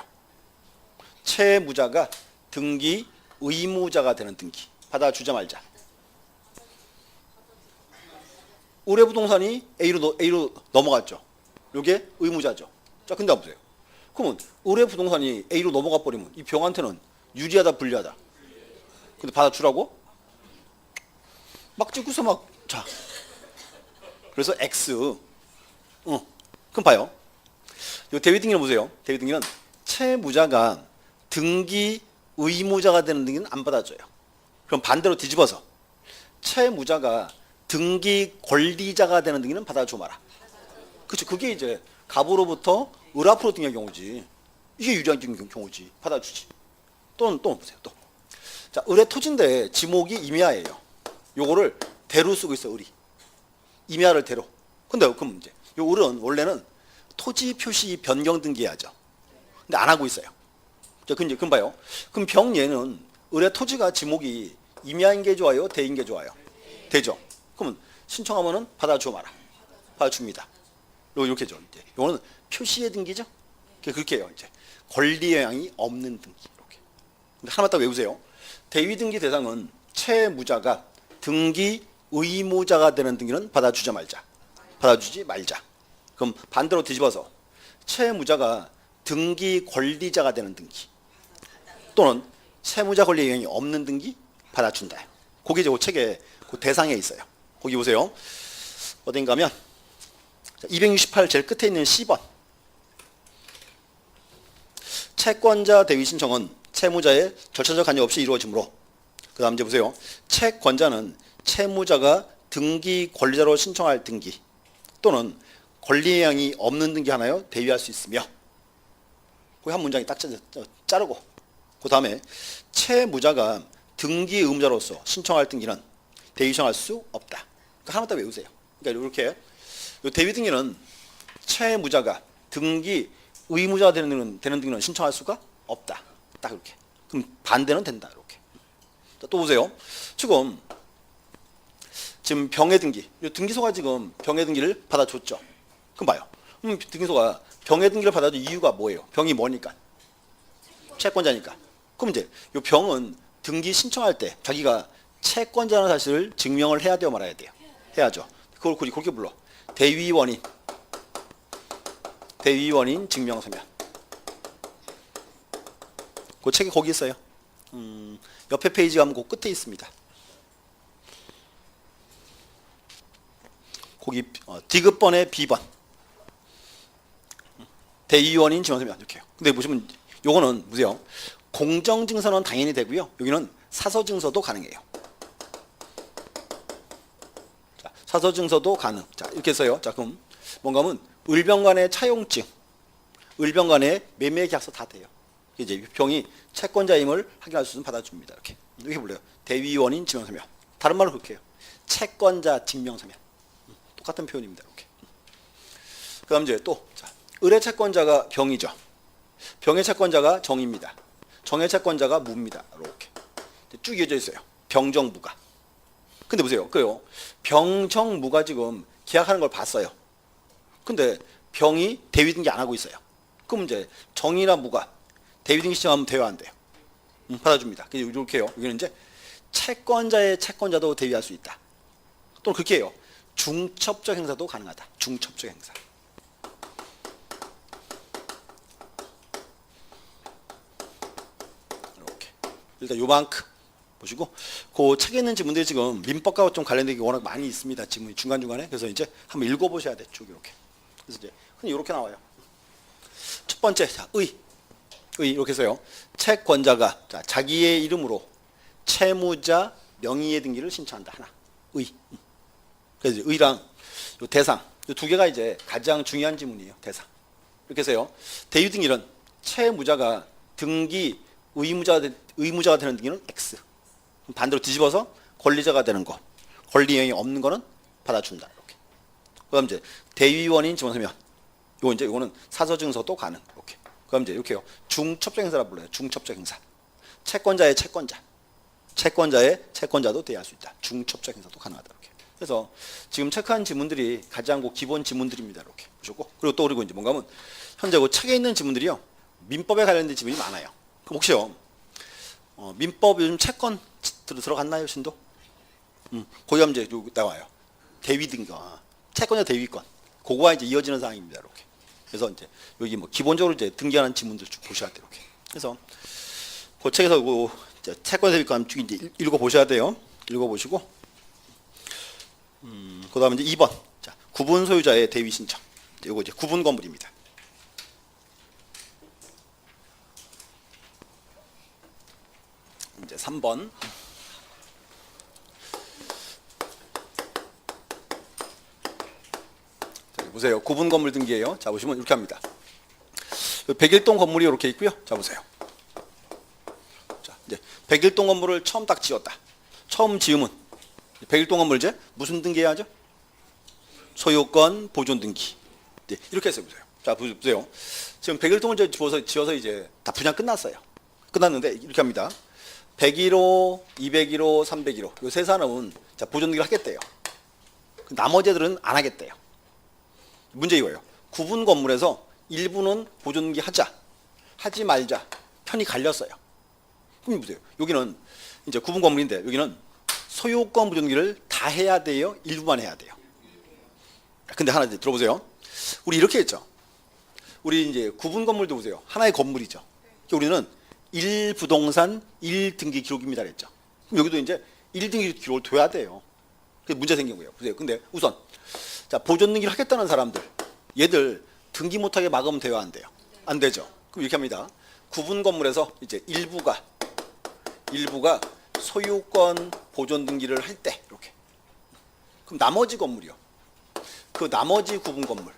채무자가 등기 의무자가 되는 등기 받아주자 말자. 을의 부동산이 A로 넘어갔죠. 요게 의무자죠. 자, 근데 보세요. 그러면 을의 부동산이 A로 넘어가 버리면 이 병한테는 유리하다, 불리하다? 근데 받아주라고? 막 찍고서 막, 자. 그래서 X. 그럼 봐요. 요 대위 등기는 보세요. 대위 등기는 채무자가 등기 의무자가 되는 등기는 안 받아줘요. 그럼 반대로 뒤집어서 채무자가 등기 권리자가 되는 등기는 받아줘 마라. 그렇죠. 그게 이제 갑으로부터 을 앞으로 등기한 경우지. 이게 유리한 경우지. 받아주지. 또 보세요. 또. 자, 을의 토지인데 지목이 임야예요. 요거를 대로 쓰고 있어, 을이. 임야를 대로. 근데 그럼 이제 요 을은 원래는 토지 표시 변경 등기해야죠. 근데 안 하고 있어요. 자, 그럼 봐요. 그럼 병 얘는 을의 토지가 지목이 임야인 게 좋아요, 대인 게 좋아요? 대죠. 그러면 신청하면은 받아줘 마라. 받아줍니다. 이렇게죠. 이제 요거는 표시의 등기죠. 그렇게 해요. 이제 권리 영향이 없는 등기. 이렇게. 근데 하나만 딱 외우세요. 대위 등기 대상은 채무자가 등기 의무자가 되는 등기는 받아주자 말자. 받아주지 말자. 그럼 반대로 뒤집어서 채무자가 등기 권리자가 되는 등기 또는 채무자 권리 영향이 없는 등기 받아준다. 그게 이제 그 책에 그 대상에 있어요. 거기 보세요. 어딘가 하면 268 제일 끝에 있는 C번. 채권자 대위 신청은 채무자의 절차적 관여 없이 이루어지므로 그 다음 이제 보세요. 채권자는 채무자가 등기 권리자로 신청할 등기 또는 권리 영향이 없는 등기 하나요 대위할 수 있으며 거기 한 문장이 딱 자르고 그 다음에 채무자가 등기 의무자로서 신청할 등기는 대위 신청할 수 없다. 그러니까 하나만 딱 외우세요. 그러니까 이렇게 요 대위 등기는 채무자가 등기 의무자가 되는 등기는 신청할 수가 없다. 딱 이렇게. 그럼 반대는 된다. 이렇게. 또 보세요. 지금 병의 등기. 요 등기소가 지금 병의 등기를 받아줬죠. 그럼 봐요. 등기소가 병의 등기를 받아준 이유가 뭐예요? 병이 뭐니까? 채권자니까. 그럼 이제 요 병은 등기 신청할 때 자기가 채권자라는 사실을 증명을 해야 돼요, 말아야 돼요? 해야죠. 그걸 그렇게 불러. 대위원인 증명서면. 그 책이 거기 있어요. 옆에 페이지 가면 그 끝에 있습니다. 거기 디귿번에 B번. 대위원인 증명서면 이렇게요. 근데 보시면 요거는 보세요. 공정증서는 당연히 되고요. 여기는 사서증서도 가능해요. 자, 사서증서도 가능. 자, 이렇게 써요. 자, 그럼 뭔가 하면 을병간의 차용증, 을병간의 매매계약서 다 돼요. 이제 병이 채권자임을 확인할 수 있으면 받아줍니다. 이렇게 불러요. 대위원인 증명서면. 다른 말로 그렇게 해요. 채권자 증명서면. 똑같은 표현입니다. 이렇게. 그다음 이제 또 자, 을의 채권자가 병이죠. 병의 채권자가 정입니다. 정의 채권자가 무입니다. 이렇게 쭉 이어져 있어요. 병정무가. 근데 보세요. 그요 병정무가 지금 계약하는 걸 봤어요. 근데 병이 대위 등기 안 하고 있어요. 그럼 이제 정이나 무가 대위 등기 신청하면 돼요, 안 돼요? 받아줍니다. 이렇게 해요. 여기는 이제 채권자의 채권자도 대위할 수 있다. 또는 그렇게 해요. 중첩적 행사도 가능하다. 중첩적 행사. 이렇게 일단 요만큼 보시고, 그 책에 있는 지문들이 지금 민법과 좀 관련된 게 워낙 많이 있습니다. 지문이 중간중간에. 그래서 이제 한번 읽어보셔야 돼. 쭉 이렇게. 그래서 이제 흔히 이렇게 나와요. 첫 번째, 자, 의 이렇게 해서요. 채권자가 자기의 이름으로 채무자 명의의 등기를 신청한다. 하나. 그래서 의랑 요 대상, 요 두 개가 이제 가장 중요한 지문이에요. 대상. 이렇게 해서요. 대위 등기는 채무자가 등기 의무자가 되는 등기는 X. 반대로 뒤집어서 권리자가 되는 거, 권리형이 없는 거는 받아준다. 이렇게. 그다음 이제 대위원인 지원서면, 요거는 사서증서도 가능. 이렇게. 그다음 이제 이렇게요. 중첩적 행사라 불러요. 중첩적 행사. 채권자의 채권자도 대의할 수 있다. 중첩적 행사도 가능하다. 이렇게. 그래서 지금 체크한 지문들이 가장 기본 지문들입니다. 이렇게 보셨고, 그리고 이제 뭔가 하면 현재 그 책에 있는 지문들이요. 민법에 관련된 지문이 많아요. 그럼 혹시요. 민법 요즘 채권 들어갔나요, 신도? 거기 하면 이제 여기 나와요. 대위 등기, 채권자 대위권. 그거와 이제 이어지는 사항입니다. 이렇게. 그래서 이제 여기 뭐 기본적으로 이제 등기하는 지문들 쭉 보셔야 돼요. 이렇게. 그래서 그 책에서 그 채권 대위권 쭉 이제 읽어보셔야 돼요. 읽어보시고, 그 다음에 이제 2번. 자, 구분 소유자의 대위 신청. 이거 이제 구분 건물입니다. 이제 3번. 자, 보세요. 구분 건물 등기예요. 자, 보시면 이렇게 합니다. 백일동 건물이 이렇게 있고요. 자, 보세요. 자, 이제 백일동 건물을 처음 딱 지었다. 처음 지으면 백일동 건물 이제 무슨 등기해야죠? 소유권 보존 등기. 네, 이렇게 해서 보세요. 자, 보세요. 지금 백일동을 지어서 이제 다 분양 끝났어요. 끝났는데 이렇게 합니다. 101호, 201호, 301호 요 세 사람은 자, 보존 등기를 하겠대요. 나머지 애들은 안 하겠대요. 문제 이거예요. 구분 건물에서 일부는 보존 등기 하지 말자 편이 갈렸어요. 그럼 보세요. 여기는 이제 구분 건물인데 여기는 소유권 보존 등기를 다 해야 돼요? 일부만 해야 돼요? 근데 하나 이제 들어보세요. 우리 이렇게 했죠. 우리 이제 구분 건물도 보세요. 하나의 건물이죠. 우리는 1부동산 1등기 기록입니다 그랬죠. 그럼 여기도 이제 1등기 기록을 둬야 돼요. 그게 문제 생긴 거예요. 보세요. 근데 우선 자, 보존 등기를 하겠다는 사람들, 얘들 등기 못하게 막으면 돼요, 안 돼요? 안 되죠. 그럼 이렇게 합니다. 구분 건물에서 이제 일부가 소유권 보존 등기를 할 때 이렇게. 그럼 나머지 건물이요. 그 나머지 구분 건물.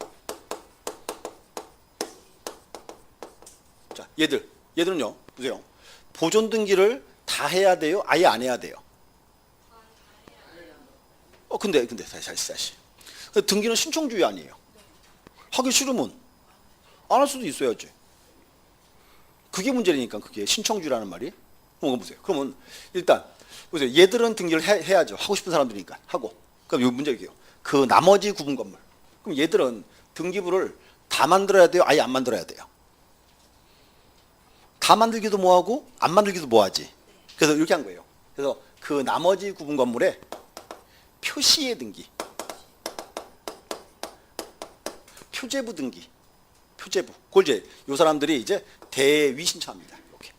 자, 얘들은요. 보세요. 보존 등기를 다 해야 돼요? 아예 안 해야 돼요? 근데 다시. 등기는 신청주의 아니에요. 하기 싫으면 안 할 수도 있어야지. 그게 문제니까 그게 신청주의라는 말이. 보세요. 그러면 일단 보세요. 얘들은 등기를 해야죠. 하고 싶은 사람들이니까 하고. 그럼 이 문제예요. 그 나머지 구분 건물. 그럼 얘들은 등기부를 다 만들어야 돼요? 아예 안 만들어야 돼요? 다 만들기도 뭐하고 안 만들기도 뭐하지. 그래서 이렇게 한 거예요. 그래서 그 나머지 구분 건물에 표시의 등기, 표제부 등기, 표제부. 그걸 이제 요 사람들이 이제 대위 신청합니다. 이렇게.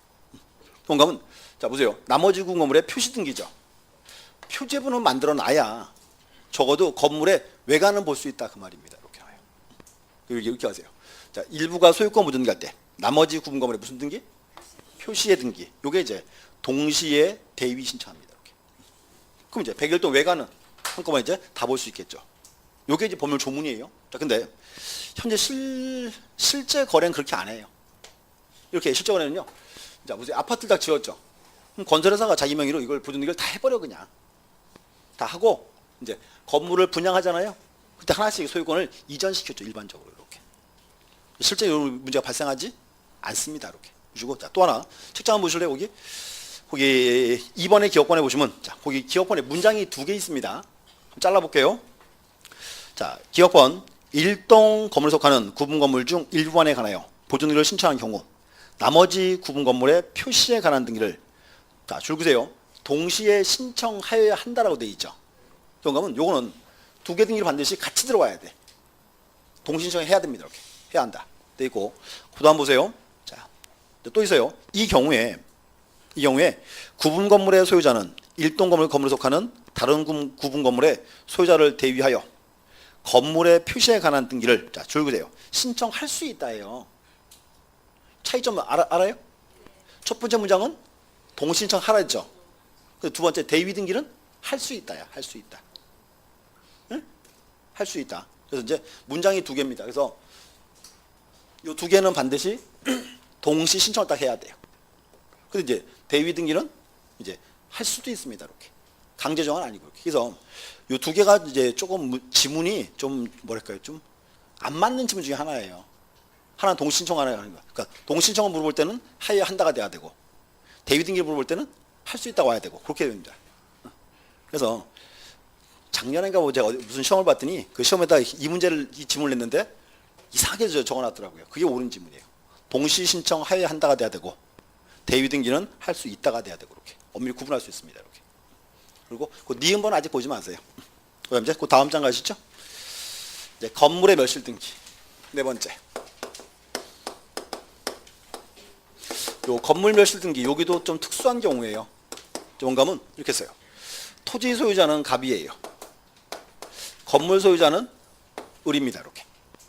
동감은 자 보세요. 나머지 구분 건물에 표시 등기죠. 표제부는 만들어 놔야 적어도 건물의 외관은 볼 수 있다 그 말입니다. 이렇게 나와요. 이렇게 하세요. 자, 일부가 소유권 보존 등기할 때 나머지 구분 건물에 무슨 등기? 표시의 등기. 요게 이제 동시에 대위 신청합니다. 이렇게. 그럼 이제 백일동 외관은 한꺼번에 이제 다 볼 수 있겠죠. 요게 이제 법률 조문이에요. 자, 근데 현재 실제 거래는 그렇게 안 해요. 이렇게 실제 거래는요. 자, 보세요. 아파트를 다 지었죠. 그럼 건설회사가 자기 명의로 이걸 보존 등기를 다 해버려 그냥. 다 하고 이제 건물을 분양하잖아요. 그때 하나씩 소유권을 이전시켰죠. 일반적으로 이렇게. 실제 이런 문제가 발생하지 않습니다. 이렇게. 보시고 자, 또 하나 책장 한번 보실래요? 거기 2번의 기업권에 보시면 자, 거기 기업권에 문장이 2개 있습니다. 잘라볼게요. 자, 기업권 일동 건물에 속하는 구분 건물 중 일부분에 관하여 보존 등기를 신청한 경우 나머지 구분 건물의 표시에 관한 등기를 자, 줄 그세요. 동시에 신청하여야 한다라고 되어 있죠. 그러면 요거는 두 개 등기를 반드시 같이 들어와야 돼. 동시 신청해야 됩니다. 이렇게 해야 한다. 돼 있고 그다음 보세요. 자, 또 있어요. 이 경우에 구분 건물의 소유자는 일동 건물에 속하는 다른 구분 건물의 소유자를 대위하여 건물의 표시에 관한 등기를 자, 줄 그세요. 신청할 수 있다예요. 차이점 알아요? 첫 번째 문장은 동시 신청하라 했죠. 두 번째 대위 등기는 할 수 있다야. 할 수 있다. 응? 할 수 있다. 그래서 이제 문장이 두 개입니다. 그래서 이 두 개는 반드시 동시 신청을 딱 해야 돼요. 근데 이제 대위 등기는 이제 할 수도 있습니다. 이렇게 강제 정은 아니고 이렇게. 그래서 이 두 개가 이제 조금 지문이 좀 뭐랄까요, 좀 안 맞는 지문 중에 하나예요. 하나는 동시 신청 하나 하는 거야. 그러니까 동시 신청을 물어볼 때는 하여야 한다가 돼야 되고 대위 등기를 물어볼 때는 할 수 있다고 와야 되고 그렇게 됩니다. 그래서 작년인가 뭐 제가 무슨 시험을 봤더니 그 시험에다 이 문제를 이 지문을 냈는데 이상하게 적어놨더라고요. 그게 옳은 지문이에요. 동시 신청 하여야 한다가 돼야 되고 대위 등기는 할 수 있다가 돼야 되고 이렇게 엄밀히 구분할 수 있습니다. 이렇게. 그리고 그 니은번 아직 보지 마세요. 그다음 이제 그 다음 장 가시죠. 이제 건물의 멸실 등기 네 번째. 요 건물 멸실 등기 여기도 좀 특수한 경우예요. 뭔가 하면 이렇게 써요. 토지 소유자는 갑이에요. 건물 소유자는 을입니다. 이렇게.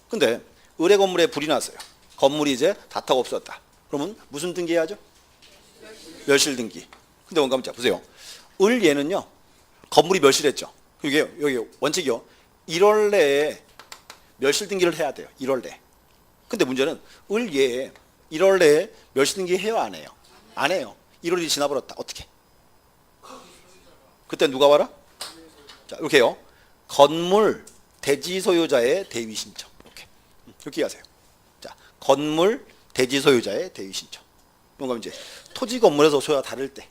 근데 을의 건물에 불이 났어요. 건물이 이제 다 타고 없었다. 그러면 무슨 등기 해야죠? 멸실 등기. 근데 뭔가 하면 자 보세요. 을 얘는요. 건물이 멸실했죠. 여기 원칙이요. 1월 내에 멸실 등기를 해야 돼요. 1월 내에. 근데 문제는 을 얘에 1월 내에 멸실 등기 해요, 안 해요? 안 해요. 1월이 지나버렸다. 어떻게? 그때 누가 와라? 자, 이렇게 해요. 건물 대지 소유자의 대위 신청. 이렇게 하세요. 자, 건물 대지 소유자의 대위 신청. 뭔가 이제 토지 건물에서 소유가 다를 때.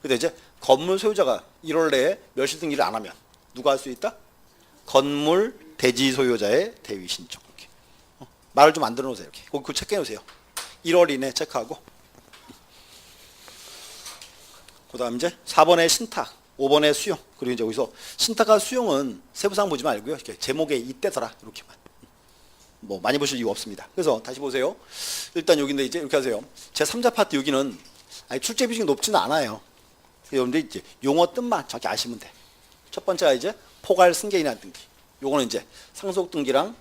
근데 이제 건물 소유자가 1월 내에 멸실 등기를 안 하면 누가 할 수 있다? 건물 대지 소유자의 대위 신청. 이렇게. 말을 좀 만들어 놓으세요. 이렇게. 그거 체크해 놓으세요. 1월 이내 체크하고. 그다음 이제 4번의 신탁, 5번의 수용. 그리고 이제 여기서 신탁과 수용은 세부사항 보지 말고요. 이렇게 제목에 이때더라 이렇게만. 뭐 많이 보실 이유 없습니다. 그래서 다시 보세요. 일단 여기인데 이제 이렇게 하세요. 제 3자 파트 여기는 아니 출제 비중이 높지는 않아요. 여러분들 이제 용어 뜻만 정확히 아시면 돼. 첫 번째가 이제 포괄 승계인한 등기. 요거는 이제 상속 등기랑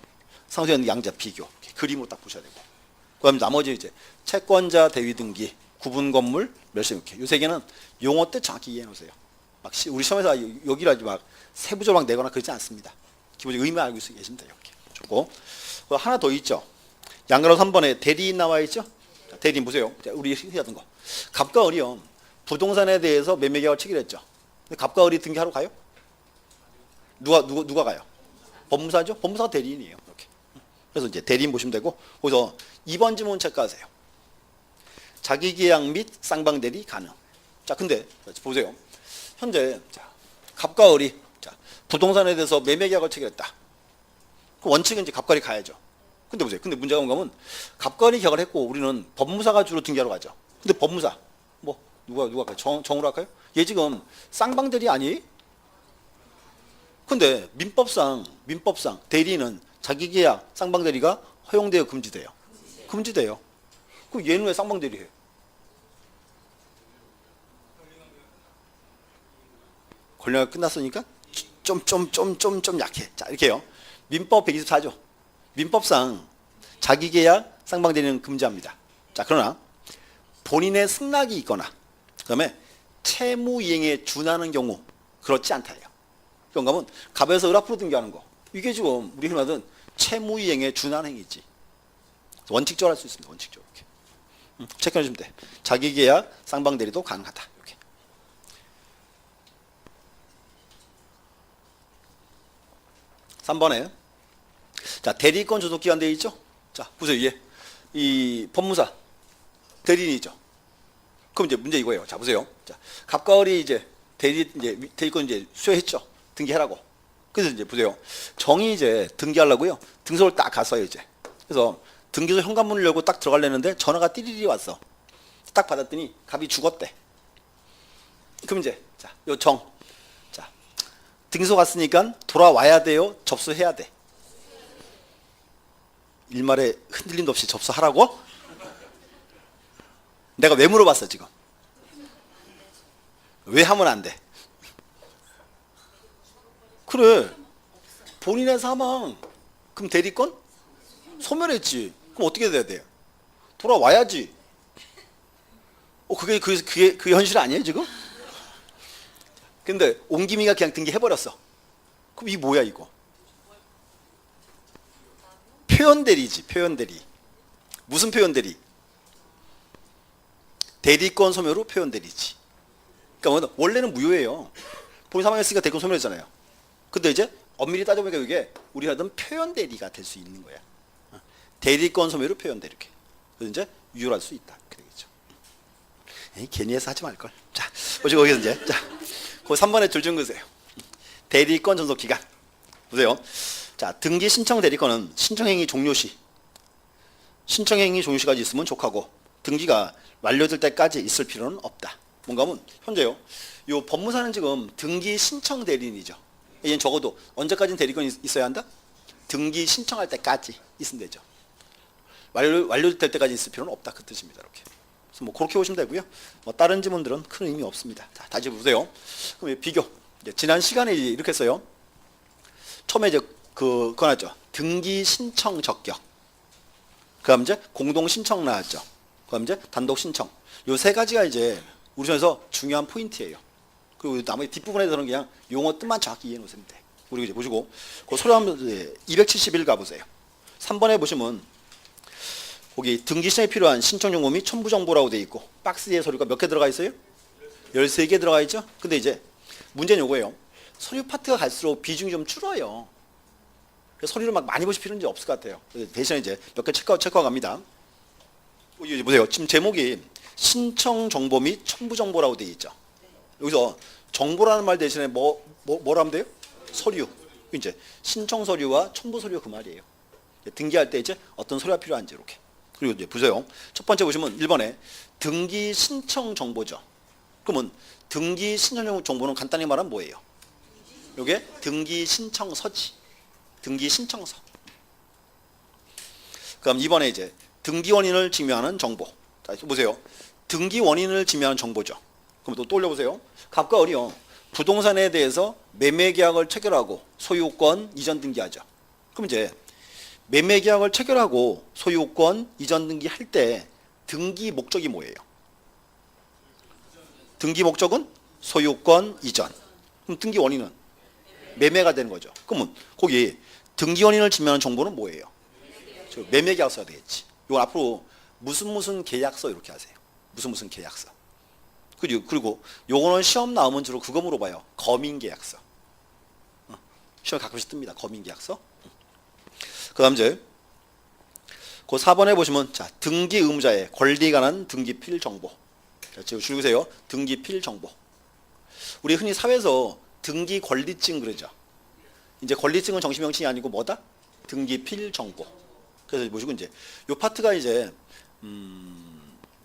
상속인 양자 비교. 그림으로 딱 보셔야 되고. 그다음 나머지 이제 채권자 대위 등기, 구분 건물, 멸실 이렇게. 요 세 개는 용어 뜻 정확히 이해해 놓으세요. 막 우리 시험에서 여기라 막 세부적으로 막 내거나 그러지 않습니다. 기본적인 의미 알고 계시면 돼요. 이렇게. 좋고. 하나 더 있죠. 양가로 3번에 대리인 나와 있죠. 자, 대리인 보세요. 자, 우리 하던 거. 갑과 을이요. 부동산에 대해서 매매 계약을 체결했죠. 근데 갑과 을이 등기하러 가요? 누가 가요? 법무사죠. 법무사가 대리인이에요. 이렇게. 그래서 이제 대리인 보시면 되고. 거기서 2번 지문 체크하세요. 자기계약 및 쌍방대리 가능. 자, 근데 보세요. 현재 자, 갑과 을이 자, 부동산에 대해서 매매 계약을 체결했다. 그 원칙은 이제 갑과 을이 가야죠. 근데 보세요. 근데 문제가 뭔가 하면 갑과 을이 계약을 했고 우리는 법무사가 주로 등기하러 가죠. 근데 법무사 뭐 누가 할까요? 정으로 할까요? 얘 지금 쌍방대리 아니? 근데 민법상 대리는 자기계약 쌍방대리가 허용돼요, 금지돼요? 금지돼요. 그럼 얘는 왜 쌍방대리 해요? 권리가 끝났으니까 좀 약해. 자, 이렇게요. 민법 124조. 민법상 자기계약 쌍방대리는 금지합니다. 자, 그러나 본인의 승낙이 있거나 그다음에 채무이행에 준하는 경우 그렇지 않다예요. 그런가 하면 갑에서 을 앞으로 등기하는 거. 이게 지금 우리 흔히 하던 채무이행에 준하는 행위지. 원칙적으로 할 수 있습니다. 원칙적으로. 이렇게. 체크해 주시면 돼. 자기계약 쌍방대리도 가능하다. 이렇게. (3번에) 자, 대리권 조속 기간 되어 있죠? 자, 보세요. 위에 이 법무사 대리인이죠. 그럼 이제 문제 이거예요. 자, 보세요. 자, 갑과 을이 이제 대리권 이제 수여했죠. 등기하라고. 그래서 이제 보세요. 정이 이제 등기하려고요. 등소를 딱 갔어요 이제. 그래서 등기소 현관문을 열고 딱 들어가려는데 전화가 띠리리 왔어. 딱 받았더니 갑이 죽었대. 그럼 이제 자, 요 정. 자, 등기소 갔으니까 돌아와야 돼요. 접수해야 돼. 일말에 흔들림도 없이 접수하라고? 내가 왜 물어봤어 지금? 왜 하면 안 돼? 그래. 본인의 사망. 그럼 대리권? 소멸했지. 그럼 어떻게 돼야 돼요? 돌아와야지. 그게 그 현실 아니에요 지금? 근데 옹기미가 그냥 등기해버렸어. 그럼 이 뭐야 이거? 표현대리지. 표현대리. 무슨 표현대리? 대리권 소멸 후 표현대리지. 그러니까 원래는 무효예요. 본인 사망했으니까 대리권 소멸했잖아요. 근데 이제 엄밀히 따져보니까 이게 우리가 하던 표현대리가 될 수 있는 거야. 대리권 소멸 후 표현대리. 그래서 이제 유효할 수 있다. 그렇게 되겠죠. 에이, 괜히 해서 하지 말걸. 자, 보시고 거기서 이제 자, 그 3번에 줄 좀 그으세요. 대리권 전속 기간. 보세요. 자, 등기 신청 대리권은 신청행위 종료시, 신청행위 종료시까지 있으면 족하고 등기가 완료될 때까지 있을 필요는 없다. 뭔가 하면 현재요. 요 법무사는 지금 등기 신청 대리인이죠. 얘는 적어도 언제까지는 대리권이 있어야 한다? 등기 신청할 때까지 있으면 되죠. 완료될 때까지 있을 필요는 없다. 그 뜻입니다. 이렇게. 그래서 뭐 그렇게 보시면 되고요. 뭐 다른 지문들은 큰 의미 없습니다. 자, 다시 보세요. 그럼 비교. 이제 지난 시간에 이렇게 했어요. 처음에 이제 그거 나왔죠. 등기 신청 적격. 그다음 이제 공동 신청 나왔죠. 그다음 이제 단독 신청. 요 세 가지가 이제 우리 시험에서 중요한 포인트예요. 그리고 나머지 뒷부분에서는 그냥 용어 뜻만 정확히 이해해 놓으시면 돼. 우리 이제 보시고 그 소리 한번 271 가보세요. 3번에 보시면 거기 등기 신청에 필요한 신청 정보 및 첨부 정보라고 돼 있고 박스에 서류가 몇 개 들어가 있어요? 13개 들어가 있죠. 근데 이제 문제는 요거예요. 서류 파트가 갈수록 비중이 좀 줄어요. 서류를 막 많이 보실 필요는 없을 것 같아요. 대신에 이제 몇 개 체크하고 갑니다. 여기 보세요. 지금 제목이 신청 정보 및 첨부 정보라고 돼 있죠. 여기서 정보라는 말 대신에 뭐라 하면 돼요? 서류. 이제 신청 서류와 첨부 서류 그 말이에요. 등기할 때 이제 어떤 서류가 필요한지 이렇게. 그리고 이제 보세요. 첫 번째 보시면 1번에 등기 신청 정보죠. 그러면 등기 신청 정보는 간단히 말하면 뭐예요? 이게 등기 신청서지. 등기 신청서. 그럼 2번에 이제 등기 원인을 증명하는 정보. 자, 보세요. 등기 원인을 증명하는 정보죠. 그럼 또 올려보세요. 갑과 을이요. 부동산에 대해서 매매 계약을 체결하고 소유권 이전 등기하죠. 그럼 이제 매매 계약을 체결하고 소유권 이전 등기할 때 등기 목적이 뭐예요? 등기 목적은 소유권 이전. 그럼 등기 원인은 매매가 되는 거죠. 그러면 거기 등기 원인을 증명하는 정보는 뭐예요? 매매 계약서 써야 되겠지. 이건 앞으로 무슨 계약서 이렇게 하세요. 무슨 계약서. 그리고 요거는 시험 나오면 주로 그거 물어봐요. 거민계약서. 시험 가끔씩 뜹니다. 거민계약서. 그 다음 이제 그 4번에 보시면 자, 등기 의무자의 권리에 관한 등기필 정보. 자, 지금 줄으세요. 등기필 정보. 우리 흔히 사회에서 등기 권리증 그러죠. 이제 권리증은 정신명칭이 아니고 뭐다? 등기필 정보. 그래서 보시고 이제 요 파트가 이제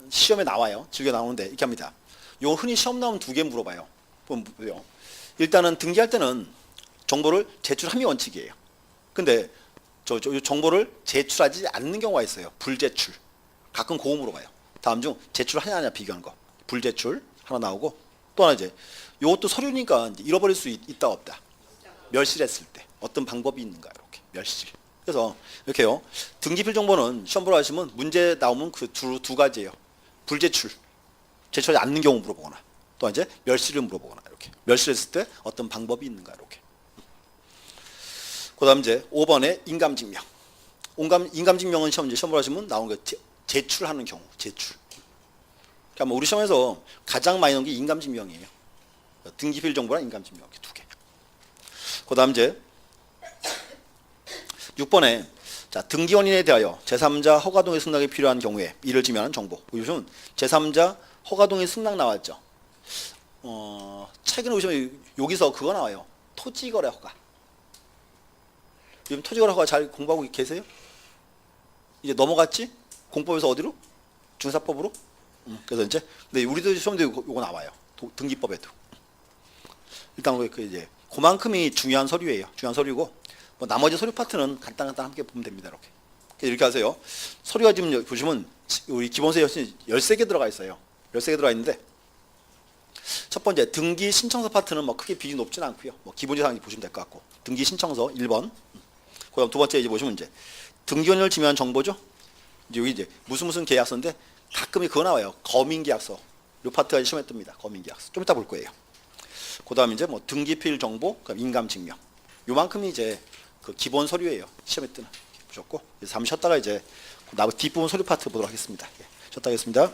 시험에 나와요. 즐겨 나오는데 이렇게 합니다. 요 흔히 시험 나오면 2개 물어봐요. 보세요. 일단은 등기할 때는 정보를 제출함이 원칙이에요. 근데 저 정보를 제출하지 않는 경우가 있어요. 불제출. 가끔 그거 물어봐요. 다음 중 제출하냐 안 하냐 비교하는 거. 불제출 하나 나오고 또 하나 이제 요것도 서류니까 이제 잃어버릴 수 있다 없다. 멸실했을 때 어떤 방법이 있는가 이렇게 멸실. 그래서 이렇게요. 등기필 정보는 시험 보러 가시면 문제 나오면 그 두 가지예요. 불제출, 제출하지 않는 경우 물어보거나 또 이제 멸실을 물어보거나 이렇게 멸실했을 때 어떤 방법이 있는가 이렇게. 그다음 이제 5번에 인감증명. 인감증명은 시험 보러 가시면 나오는 거 제출하는 경우 제출. 그러니까 우리 시험에서 가장 많이 나오는 게 인감증명이에요. 등기필 정보랑 인감증명 이렇게 2개. 그다음 이제 6번에 자, 등기 원인에 대하여 제3자 허가동의 승낙이 필요한 경우에 이를 증명하는 정보. 요즘은 제3자 허가동의 승낙 나왔죠. 최근에 보시면 여기서 그거 나와요. 토지거래 허가. 지금 토지거래허가 잘 공부하고 계세요? 이제 넘어갔지? 공법에서 어디로? 중사법으로? 그래서 이제 근데 우리도 시험도 요거 나와요. 등기법에도. 일단 그 이제 그만큼이 중요한 서류예요. 중요한 서류고 뭐 나머지 서류 파트는 간단간단 함께 보면 됩니다. 이렇게 하세요. 서류가 지금 여기 보시면 우리 기본서에 13개 들어가 있어요. 13개 들어가 있는데 첫 번째 등기 신청서 파트는 뭐 크게 비중이 높진 않고요. 뭐 기본지사항 보시면 될 것 같고 등기 신청서 1번. 그다음 두 번째 이제 보시면 이제 등기원료를 지명한 정보죠. 이제 여기 이제 무슨 계약서인데 가끔이 그거 나와요. 거민계약서. 이 파트가 시험에 뜹니다. 거민계약서. 좀 이따 볼 거예요. 그다음 이제 뭐 등기필 정보, 그다음 인감증명. 요만큼이 이제 그 기본 서류예요. 시험에 뜨는. 보셨고 잠시 쉬었다가 이제 뒷부분 서류 파트 보도록 하겠습니다. 쉬었다 하겠습니다.